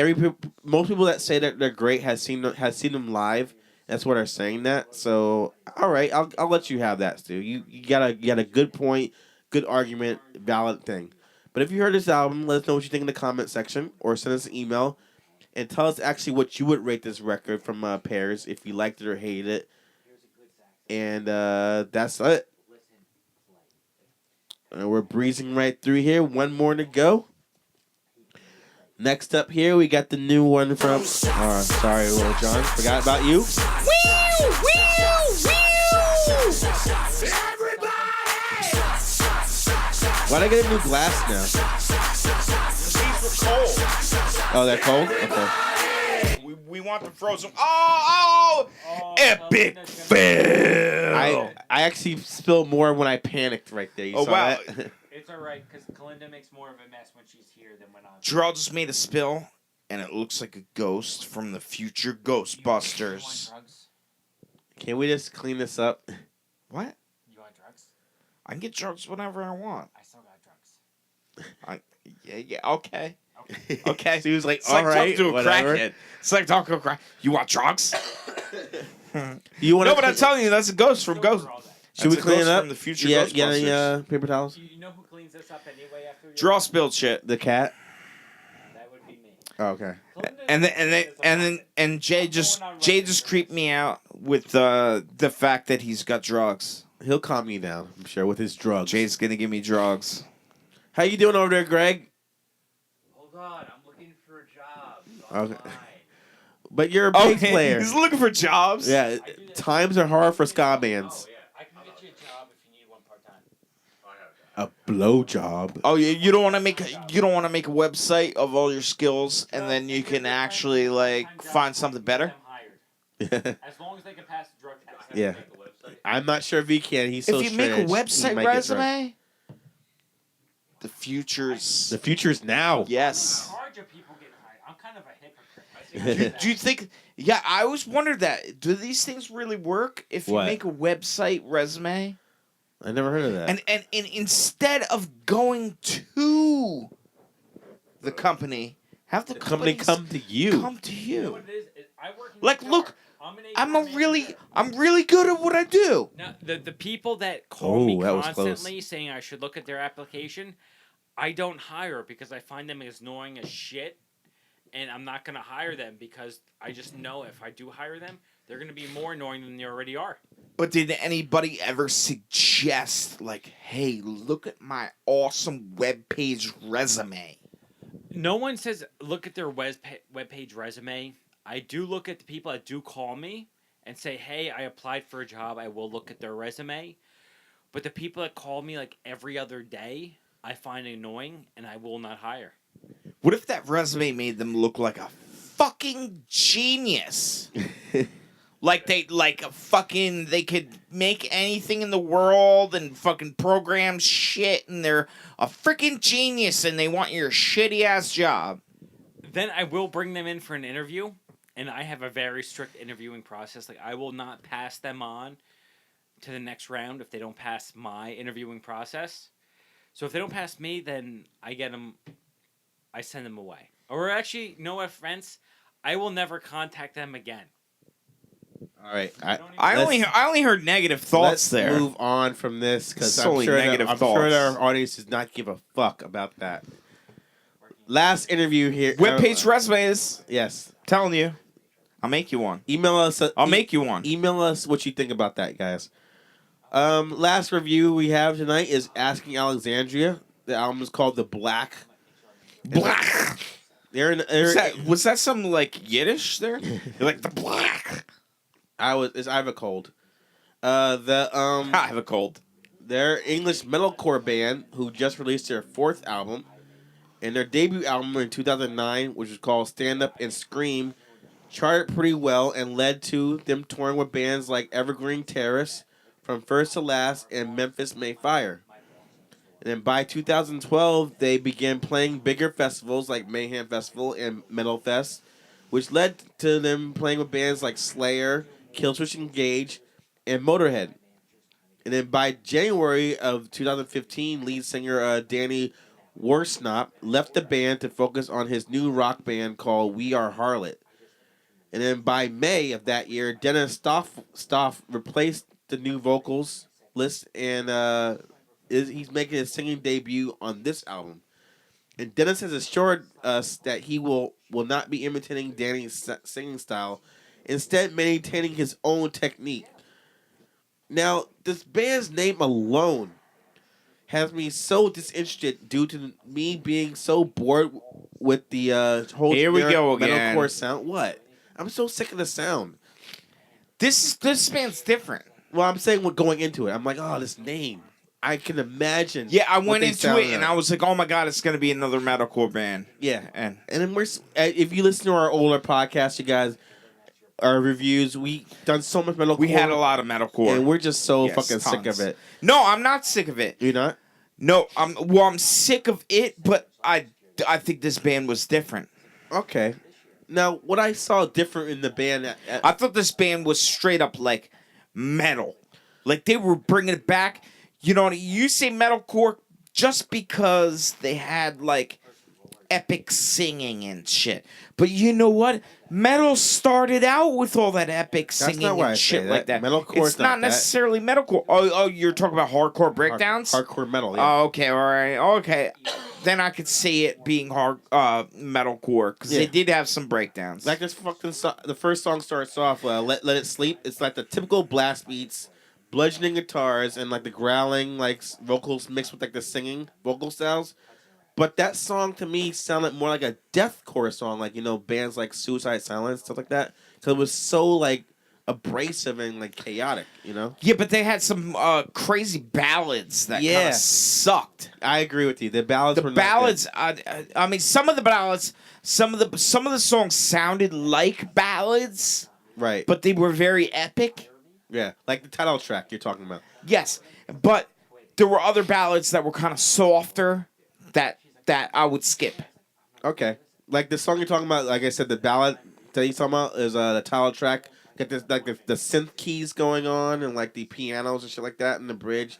most people that say that they're great has seen them live. That's what they're saying that. So all right, I'll let you have that, Stu. You got a good point, good argument, valid thing. But if you heard this album, let us know what you think in the comment section, or send us an email and tell us actually what you would rate this record from PEARS, if you liked it or hated it. And that's it. And we're breezing right through here. One more to go. Next up here, we got the new one from... sorry, Little John. Forgot about you. Why'd I get a new glass now? These were cold. Oh, they're cold? Okay. We want them frozen. Oh, epic fail. I actually spilled more when I panicked right there. You saw that? It's alright, because Kalinda makes more of a mess when she's here than when I'm Jarrell just made a spill, and it looks like a ghost from the future Ghostbusters. You want drugs? Can we just clean this up? What? You want drugs? I can get drugs whenever I want. I still got drugs. Yeah, okay. Okay. So he was like, It's all like right, talking to a whatever. crackhead. It's like talking to a crack. You want drugs? You want No, but I'm telling you, that's a ghost from Ghost. Should we That's a clean it ghost up? from the future Yeah, Ghostbusters. any paper towels? You know who cleans this up anyway after you? Jarrell spilled shit. The cat? That would be me. Oh, okay. And Jay just creeped me out with the fact that he's got drugs. He'll calm you down, I'm sure, with his drugs. Jay's gonna give me drugs. How you doing over there, Greg? Hold on, I'm looking for a job. Okay. Online. But you're a bass player. He's looking for jobs. Yeah, times are hard for ska bands. Oh, yeah. I can get you a job if you need one part-time. A blow job. Oh, you don't want to make a website of all your skills, and then you can actually find something better. As long as they can pass the drug test. Yeah. I'm not sure if he can. He's so If you make a strange. He website might get drugged. resume, the future's The future's now. yes. Hard your people get hired. I'm kind of a hypocrite. Do you think? Yeah, I always wondered that. Do these things really work if you What? make a website resume? I never heard of that. And instead of going to the company, have the company companies come to you. come to You know you. what it is? I work in Like, HR. look, I'm an HR manager. I'm really good at what I do. Now, the people that call me that was close. constantly saying I should look at their application, I don't hire because I find them as annoying as shit, and I'm not going to hire them because I just know if I do hire them, they're going to be more annoying than they already are. But did anybody ever suggest, hey, look at my awesome webpage resume? No one says look at their webpage resume. I do look at the people that do call me and say, hey, I applied for a job. I will look at their resume. But the people that call me every other day, I find annoying and I will not hire. What if that resume made them look like a fucking genius? They could make anything in the world and fucking program shit, and they're a freaking genius, and they want your shitty ass job. Then I will bring them in for an interview, and I have a very strict interviewing process. I will not pass them on to the next round if they don't pass my interviewing process. So if they don't pass me, then I send them away. Or actually, no offense, I will never contact them again. All right. I only heard negative thoughts Let's there. move on from this because I'm Solely sure negative I'm thoughts. sure that our audience does not give a fuck about that. Last interview here. Webpage resumes. Yes. Telling you, I'll make you one. Email us. I'll make you one. Email us what you think about that, guys. Last review we have tonight is Asking Alexandria. The album is called The Black. Black. They're Was that some Yiddish there? You're like the black. I have a cold. I have a cold. They're English metalcore band who just released their 4th album, and their debut album in 2009, which was called Stand Up and Scream, charted pretty well and led to them touring with bands like Evergreen Terrace, From First to Last, and Memphis May Fire. And then by 2012, they began playing bigger festivals like Mayhem Festival and Metal Fest, which led to them playing with bands like Slayer, Killswitch Engage, and Motorhead. And then by January of 2015, lead singer Danny Worsnop left the band to focus on his new rock band called We Are Harlot. And then by May of that year, Dennis Stoff replaced the new vocals list, and he's making his singing debut on this album. And Dennis has assured us that he will not be imitating Danny's singing style, instead maintaining his own technique. Now, this band's name alone has me so disinterested due to me being so bored with the whole Here we go again. metalcore sound. What? I'm so sick of the sound. This band's different. Well, I'm saying going into it, I'm like, oh, this name. I can imagine. Yeah, I what went they into sound it and like. I was like, oh my God, it's going to be another metalcore band. Yeah, And then if you listen to our older podcasts, you guys, our reviews, we done so much metalcore. we had a lot of metalcore. and we're just so Yes, fucking sick tons. of it. No, I'm not sick of it. You're not? No, I'm sick of it, but I think this band was different. Okay. Now, what I saw different in the band, I thought this band was straight up like metal. Like they were bringing it back. You know, you say metalcore just because they had like epic singing and shit. But you know what? Metal started out with all that epic singing not why I and say shit like that. Metalcore It's not necessarily metalcore. Oh, you're talking about hardcore breakdowns? hardcore metal, yeah. Oh, okay, all right. Okay. Then I could see it being metalcore because they did have some breakdowns. Like this fucking the first song starts off, Let It Sleep. It's like the typical blast beats, bludgeoning guitars, and like the growling like vocals mixed with like the singing vocal styles. But that song to me sounded more like a deathcore song, like bands like Suicide Silence, stuff like that. So it was so like abrasive and like chaotic, Yeah, but they had some crazy ballads that kind of sucked. I agree with you. The ballads were ballads. not good. I mean, some of the ballads, some of the songs sounded like ballads, Right. but they were very epic. Yeah, like the title track you're talking about. Yes, but there were other ballads that were kind of softer that I would skip. Okay. Like the song you're talking about, like I said, the ballad that you're talking about is the title track. Got this like the synth keys going on and like the pianos and shit like that in the bridge.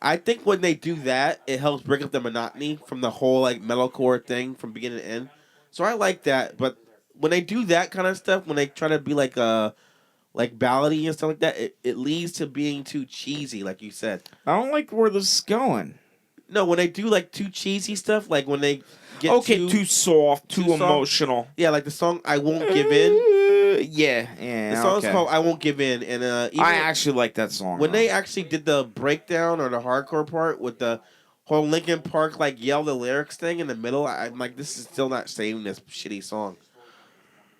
I think when they do that, it helps break up the monotony from the whole like metalcore thing from beginning to end. So I like that, but when they do that kind of stuff, when they try to be like ballady and stuff like that, it leads to being too cheesy, like you said. I don't like where this is going. No, when they do like too cheesy stuff, like when they get too soft, too soft. emotional. Yeah, like the song "I Won't Give In." Yeah. The song's called "I Won't Give In," and even I actually like that song. when they actually did the breakdown or the hardcore part with the whole Linkin Park like yell the lyrics thing in the middle, I'm like, this is still not saving this shitty song.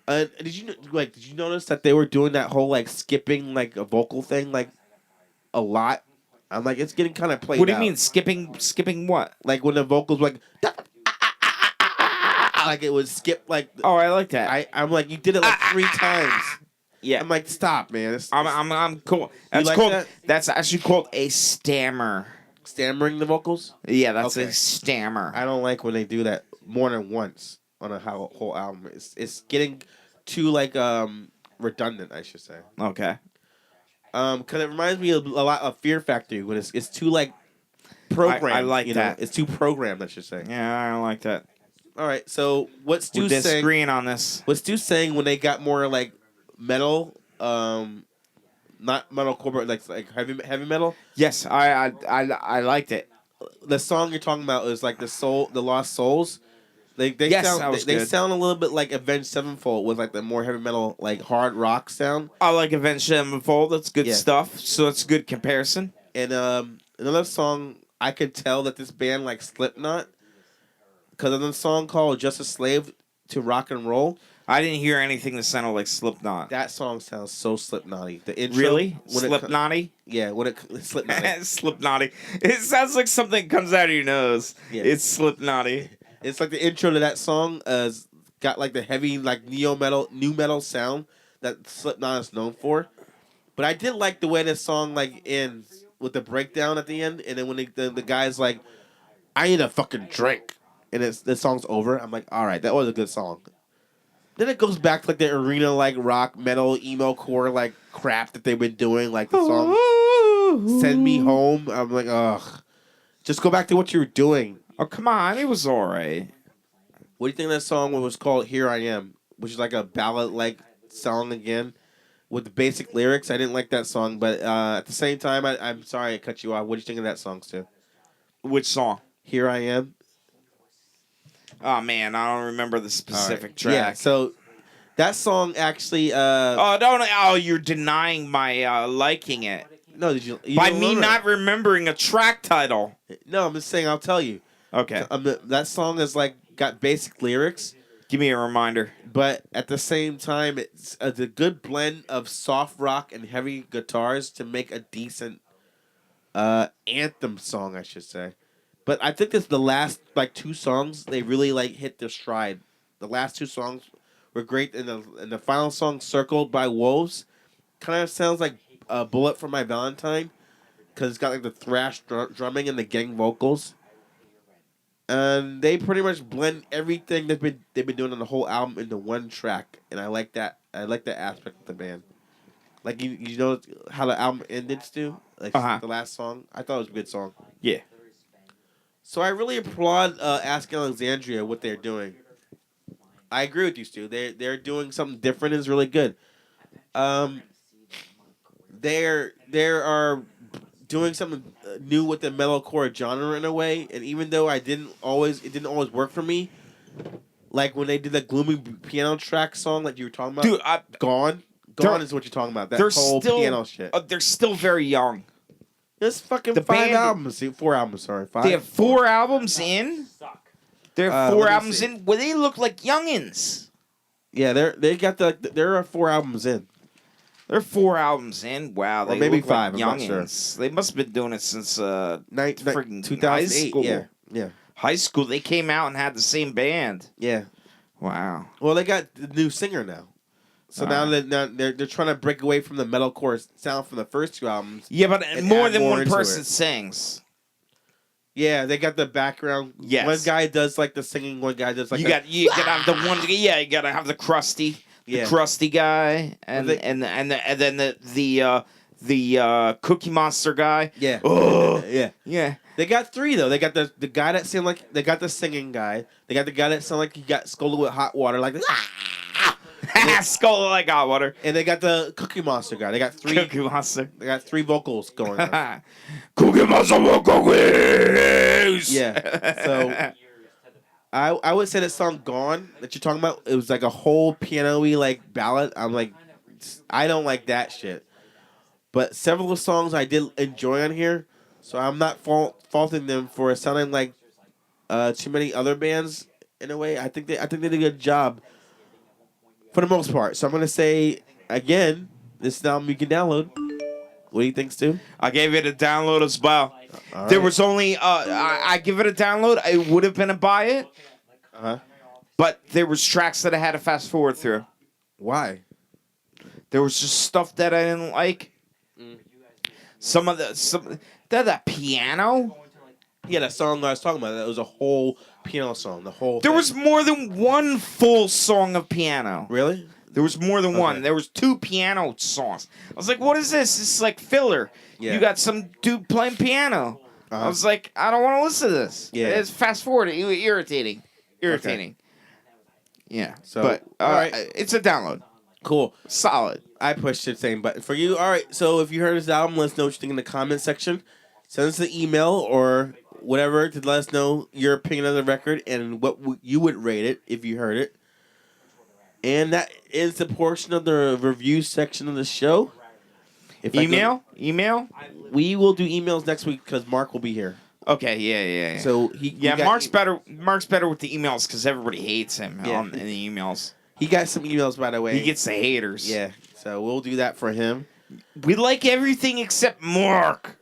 Did you notice that they were doing that whole like skipping like a vocal thing like a lot? I'm like, it's getting kind of played out. What do you mean skipping what? Like when the vocals like like it would skip like. Oh, I like that. I'm like, you did it like 3 times. Yeah. I'm like, stop, man. I'm cool. That's like called. that? That's actually called a stammer. Stammering the vocals. Yeah, that's Okay. a stammer. I don't like when they do that more than once on a whole album. It's getting too like redundant, I should say. Okay. Because it reminds me of a lot of Fear Factory when it's too like programmed. I like that. It's too programmed, I should say. Yeah, I don't like that. All right, so what's Stu We're saying? disagreeing on this. What's Stu saying when they got more like metal, not metalcore, but like heavy metal? Yes, I liked it. The song you're talking about is like the Lost Souls. They Yes, sound that was they good. sound a little bit like Avenged Sevenfold with like the more heavy metal like hard rock sound. I like Avenged Sevenfold. That's good Yeah. stuff. So it's a good comparison. And another song I could tell that this band like Slipknot because of the song called "Just a Slave to Rock and Roll." I didn't hear anything that sounded like Slipknot. That song sounds so Slipknot-y. The intro, Really? when Slipknot-y? Yeah, when it Slipknot-y. Slipknot-y. It sounds like something that comes out of your nose. Yeah. It's Slipknot-y. It's like the intro to that song got like the heavy like new metal sound that Slipknot is known for. But I did like the way this song like ends with the breakdown at the end, and then when the guy's like, "I need a fucking drink," and the song's over. I'm like, all right, that was a good song. Then it goes back to like the arena like rock metal emo core like crap that they've been doing, like the song "Send Me Home." I'm like, ugh, just go back to what you were doing. Oh, come on. It was all right. What do you think of that song was called "Here I Am," which is like a ballad-like song again with the basic lyrics? I didn't like that song, but at the same time, I'm sorry I cut you off. What do you think of that song, Stu? Which song? "Here I Am." Oh, man. I don't remember the specific All right. track. Yeah, so that song actually. Oh, don't. Oh, you're denying my liking it. No, did you By don't me remember not remembering a track title. it? No, I'm just saying. I'll tell you. Okay. That song is like got basic lyrics, Give me a reminder. but at the same time, it's a good blend of soft rock and heavy guitars to make a decent anthem song, I should say. But I think this the last like 2 songs they really like hit their stride. The last 2 songs were great, and the final song, "Circled by Wolves," kind of sounds like a "Bullet for My Valentine" because it's got like the thrash drumming and the gang vocals. And they pretty much blend everything they've been doing on the whole album into one track, and I like that. I like that aspect of the band. Like you know how the album ended, Stu? Like the last song, I thought it was a good song. Yeah. So I really applaud Asking Alexandria what they're doing. I agree with you, Stu. They're doing something different. Is really good. They are doing something new with the metalcore genre in a way, and even though it didn't always work for me. Like when they did the gloomy piano track song, like you were talking about, dude, Gone is what you're talking about. That whole piano shit. They're still very young. There's fucking The 4 band- albums. 4 albums, sorry. 5. They have 4 albums in. They're let 4 me albums see. in. Well, they look like youngins. Yeah, there are 4 albums in. They're 4 albums in. Wow, they maybe look 5, Like I'm not youngins. sure. They must have been doing it since freaking 2008. high school. Yeah. High school. They came out and had the same band. Yeah. Wow. Well, they got the new singer now. So now they're trying to break away from the metalcore sound from the first 2 albums. Yeah, but and more add than more one into person it. sings. Yeah, they got the background. Yes. One guy does like the singing. One guy does like You gotta have the one. Yeah, you gotta have the crusty guy, and then the Cookie Monster guy. Yeah. Oh yeah. They got 3 though. They got the guy that sound like they got the singing guy. They got the guy that sound like he got scolded with hot water, like skull like hot water. And they got the Cookie Monster guy. They got 3. Cookie Monster. They got 3 vocals going on. Cookie Monster with cookies. Yeah. So I would say that song "Gone" that you're talking about. It was like a whole piano-y like ballad. I'm like, I don't like that shit. But several of the songs I did enjoy on here, so I'm not faulting them for sounding like too many other bands in a way. I think they did a good job for the most part. So I'm gonna say again, this album you can download. What do you think, Stu? I gave it a download as well. All There right. was only I give it a download. It would have been a buy it, but there was tracks that I had to fast forward through. Why? There was just stuff that I didn't like. That piano. Yeah, that song I was talking about. That was a whole piano song. The whole. There thing. was more than one full song of piano. Really. There was more than one. Okay. There was 2 piano songs. I was like, what is this? This is like filler. Yeah. You got some dude playing piano. I was like, I don't want to listen to this. Yeah. It's fast forward. Irritating. Yeah. So, but all right. it's a download. Cool. Solid. I pushed the same button for you. All right. So if you heard this album, let us know what you think in the comment section. Send us an email or whatever to let us know your opinion of the record and what you would rate it if you heard it. And that is the portion of the review section of the show. Email? We will do emails next week because Mark will be here. Okay, yeah. So Mark's better with the emails because everybody hates him in the emails. He got some emails, by the way. He gets the haters. Yeah, so we'll do that for him. We like everything except Mark.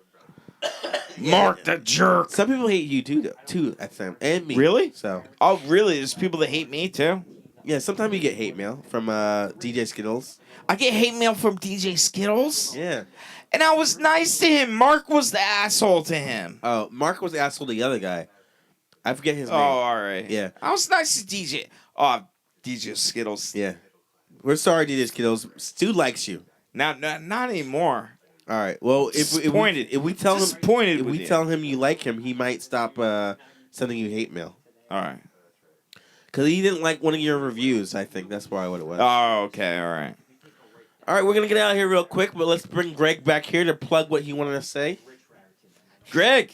Mark the jerk. Some people hate you too, I think, and me. Really? So. Oh, really? There's people that hate me too. Yeah, sometimes you get hate mail from DJ Skittles. I get hate mail from DJ Skittles. Yeah. And I was nice to him. Mark was the asshole to him. Oh, Mark was the asshole to the other guy. I forget his name. Oh, all right. Yeah. I was nice to DJ. Oh, DJ Skittles. Yeah. We're sorry, DJ Skittles. Stu likes you. Not anymore. All right. Well, if we tell him you like him, he might stop sending you hate mail. All right. Because he didn't like one of your reviews, I think. That's why what it was. Oh, okay. All right. All right, we're going to get out of here real quick, but let's bring Greg back here to plug what he wanted to say. Greg,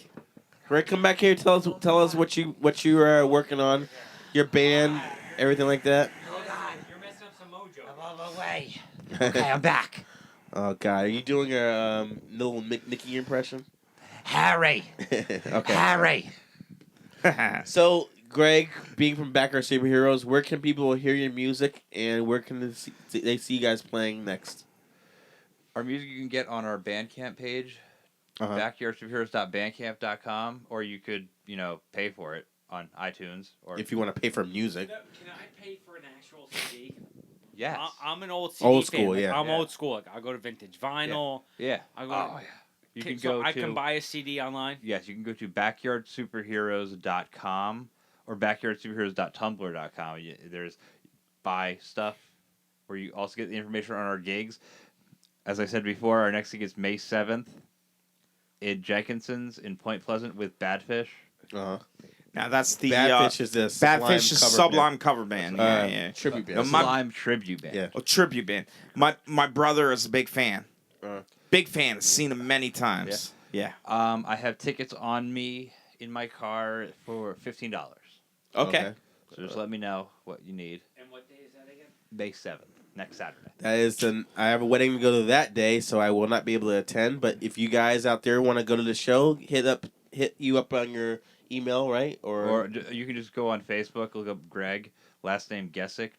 come back here. Tell us what you are working on, your band, everything like that. Oh God, you're messing up some mojo. I'm on my way. Okay, I'm back. Oh God, are you doing a little Mickey impression? Harry. Okay. Harry. So, Greg, being from Backer Superheroes, where can people hear your music, and where can they see you guys playing next? Our music you can get on our Bandcamp page. backyardsuperheroes.bandcamp.com, or you could, pay for it on iTunes. Or If you want to pay for music. Can I pay for an actual CD? Yes. I'm an old CD Old school, fan. yeah. I'm Yeah. old school. Like, I'll go to vintage vinyl. Yeah. I'll go Oh, yeah. You can so go I to... can buy a CD online? Yes, you can go to backyardsuperheroes.com or backyardsuperheroes.tumblr.com. There's buy stuff where you also get the information on our gigs. As I said before, our next gig is May 7th in Jenkinson's in Point Pleasant with Badfish. Uh-huh. Now that's the Badfish is the Badfish is Sublime cover band. Yeah. Tribute band. No, my- Sublime tribute band. Yeah. Oh, tribute band. My brother is a big fan. Big fan. Has seen him many times. Yeah. I have tickets on me in my car for $15. Okay. So just let me know what you need. And what day is that again? May 7th, next Saturday. That is I have a wedding to go to that day, so I will not be able to attend. But if you guys out there want to go to the show, hit you up on your email, right? Or you can just go on Facebook, look up Greg, last name Gecik,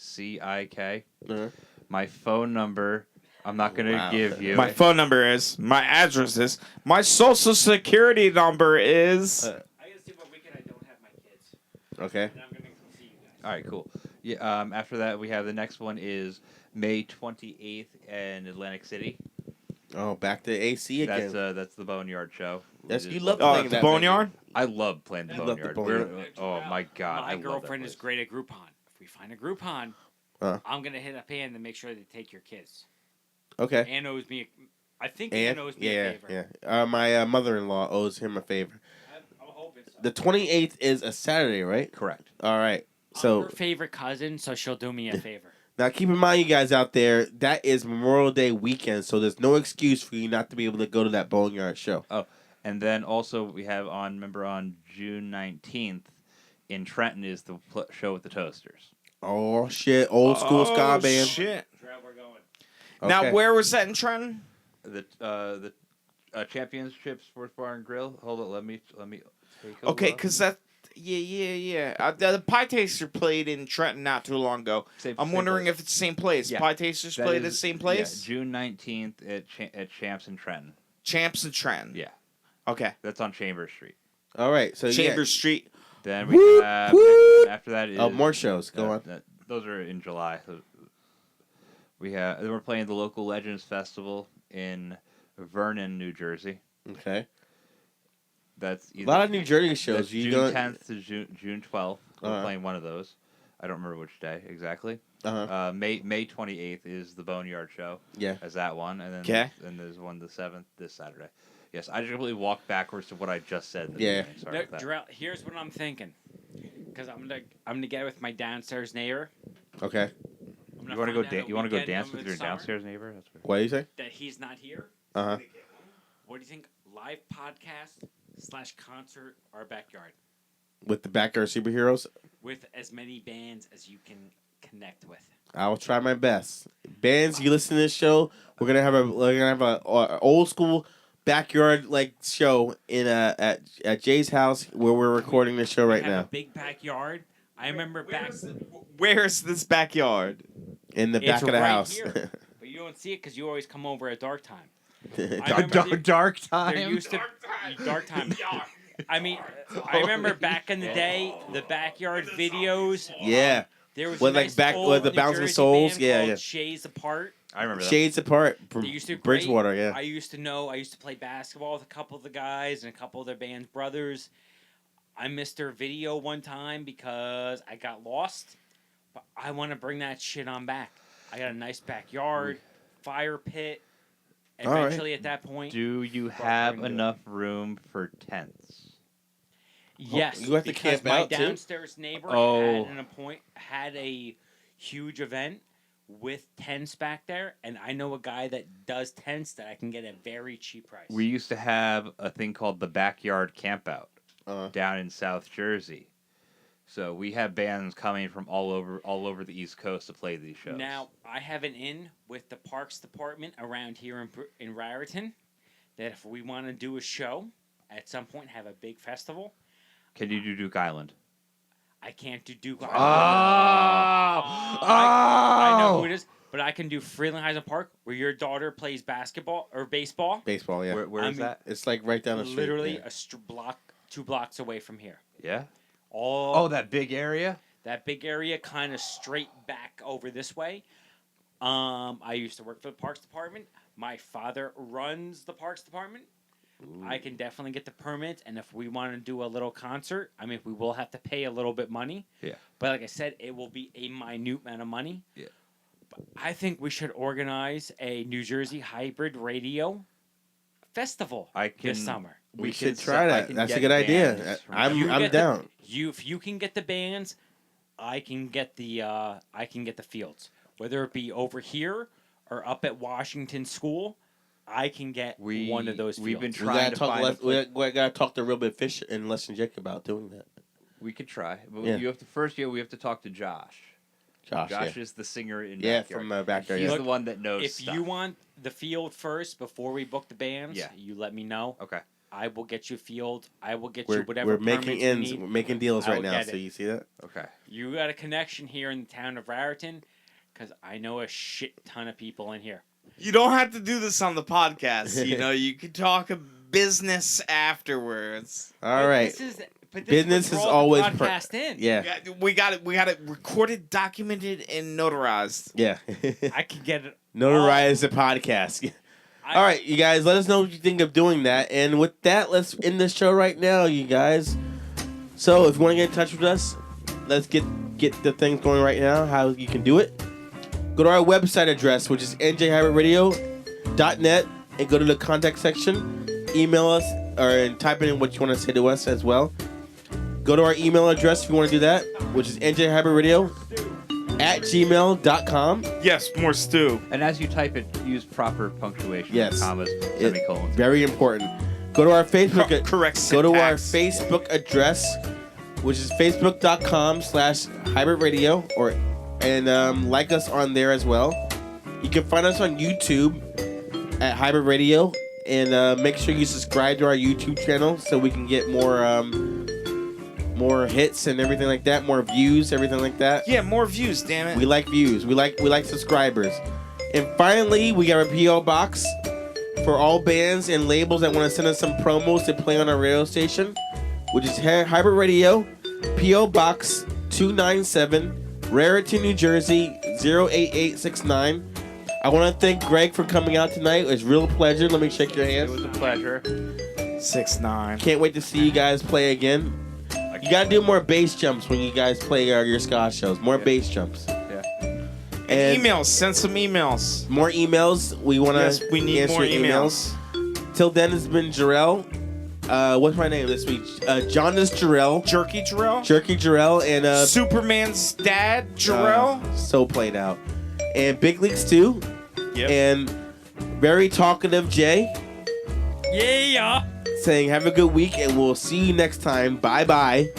Gecik. Uh-huh. My phone number, I'm not going to give you. My phone number is. My address is. My social security number is. I gotta see what weekend I don't have my kids. Okay. And I'm gonna come see you guys. All right, cool. Yeah. After that, we have the next one is May 28th in Atlantic City. Oh, back to AC again. That's the Boneyard show. Yes, We you just love love playing The that Boneyard? I love playing the I love the Boneyard. Boneyard. Oh my god, My I love girlfriend that is place. great at Groupon. If we find a Groupon, I'm gonna hit up Ann to make sure they take your kids. Okay. Ann owes me. I think Ann owes me a favor. Yeah. My mother-in-law owes him a favor. I'm hoping so. The 28th is a Saturday, right? Correct. All right. I'm So her favorite cousin, so she'll do me a favor. now keep in mind, you guys out there, that is Memorial Day weekend, so there's no excuse for you not to be able to go to that Boneyard show. Oh, and then also we have on June 19th in Trenton is the show with the Toasters. Oh shit! Old school ska band. Shit. We're going. Now, Okay. where was that in Trenton? The Championship Sports Bar and Grill. Hold on, let me take a Okay, look. because that. Yeah. The Pie Taster played in Trenton not too long ago. Same wondering place. if it's the same place. Yeah. Pie Tasters That played at the is- same place? Yeah, June 19th at Champs in Trenton. Champs in Trenton. Yeah, Okay. that's on Chambers Street. All right. So Chambers Street. Then we Whoop, have whoop. after that is more shows. Go on. Those are in July. So we're playing the local Legends Festival in Vernon, New Jersey. Okay. That's A lot of New Jersey that's shows. June 10th to June 12th. We're Uh-huh. playing one of those. I don't remember which day exactly. Uh-huh. May 28th is the Boneyard show. Yeah. As that one, and then 'Kay. and there's one the 7th this Saturday. Yes, I just completely walked backwards to what I just said. In the Yeah. beginning. Sorry No, about that. Jarrell, here's what I'm thinking. Because I'm gonna get with my downstairs neighbor. Okay. I'm You want to go? find out You want to go weekend dance over with the your summer downstairs neighbor? That's weird. What do you say? that he's not here. Uh huh. What do you think? Live podcast / concert our backyard With the Backyard Superheroes, with as many bands as you can connect with. I will try my best. Bands, you listen to this show. We're gonna have a old school backyard show in at Jay's house where we're recording this show right We have now a big backyard. I remember back. Where's this backyard? in the It's back of the right house. here. But you don't see it because you always come over at dark time. Dark time. There used to dark time. I mean, I remember back in the day, the backyard videos. Yeah. There was With, a nice with old the New Bouncing Jersey Souls, band yeah, called yeah. Shades Apart. I remember that. Shades Apart, They used to Bridgewater, great. yeah. I used to play basketball with a couple of the guys and a couple of their band's brothers. I missed their video one time because I got lost. But I want to bring that shit on back. I got a nice backyard, fire pit. All right. Eventually, at that point, Do you have enough room for tents? yes, You have to because camp my out, too? downstairs neighbor Oh. had a huge event with tents back there, and I know a guy that does tents that I can get at a very cheap price. We used to have a thing called the Backyard Campout down in South Jersey. So we have bands coming from all over the East Coast to play these shows. Now, I have an in with the Parks Department around here in Raritan that if we want to do a show at some point, have a big festival, Can you do Duke Island? I can't do Duke. Oh! I know who it is. but I can do Frelinghuysen Park where your daughter plays basketball or baseball. Baseball, yeah. Where is that? It's like right down the street. Literally yeah. 2 blocks away from here. Yeah. All that big area. that big area, kind of straight back over this way. I used to work for the Parks Department. My father runs the Parks Department. Ooh. I can definitely get the permit, and if we want to do a little concert, I mean, we will have to pay a little bit money. Yeah. But like I said, it will be a minute amount of money. Yeah. But I think we should organize a New Jersey hybrid radio festival this summer. We should try that. That's a good idea. I'm down. If you can get the bands, I can get the fields. Whether it be over here or up at Washington School, I can get one of those fields. We've been trying to find. We gotta talk to Real Big Fish and Les and Jake about doing that. We could try, but Yeah. you have to we have to talk to Josh. Josh is the singer in Backyard. from Backyard. He's the one that knows. If you want the field first before we book the bands, Yeah. you let me know. Okay. I will get you a field. I will get you whatever. We're making permits you ends. need. We're making deals I right will now. get So it. you see that? Okay. You got a connection here in the town of Raritan, because I know a shit ton of people in here. You don't have to do this on the podcast. You can talk business afterwards. All right. But Business is always broadcast in. Yeah. We got it recorded, documented, and notarized. Yeah. I can get it. Notarize the podcast. All right, you guys, let us know what you think of doing that. And with that, let's end the show right now, you guys. So if you want to get in touch with us, let's get the things going right now, how you can do it. Go to our website address, which is njhybridradio.net, and go to the contact section. Email us and type in what you want to say to us as well. Go to our email address if you want to do that, which is njhybridradio@gmail.com. Yes, more stew. And as you type it, use proper punctuation. Yes. Commas, semicolons. Very important. Go to our Facebook. Correct Go to our syntax. Facebook address, which is facebook.com/hybridradio, and like us on there as well. You can find us on YouTube at Hybrid Radio, and make sure you subscribe to our YouTube channel so we can get more hits and everything like that, more views, everything like that. Yeah, more views, damn it. We like views. We like subscribers. And finally, we got a P.O. box for all bands and labels that want to send us some promos to play on our radio station, which is Hybrid Radio, P.O. Box 297, Raritan, New Jersey 08869. I want to thank Greg for coming out tonight. It was a real pleasure. Let me shake your hand. It was a pleasure. 6'9". Can't wait to see you guys play again. You gotta do more bass jumps when you guys play your ska shows. More bass jumps. Yeah. And emails. Send some emails. More emails. We want to we need answer more emails. Till then, it's been Jarrell. What's my name this week? Jaundice Jarrell. Jerky Jarrell. Jerky Jarrell. And Superman's dad, Jarrell. So played out. And Big League Stu. Yep. And very talkative Jay. Yeah. Saying have a good week, and we'll see you next time. Bye-bye.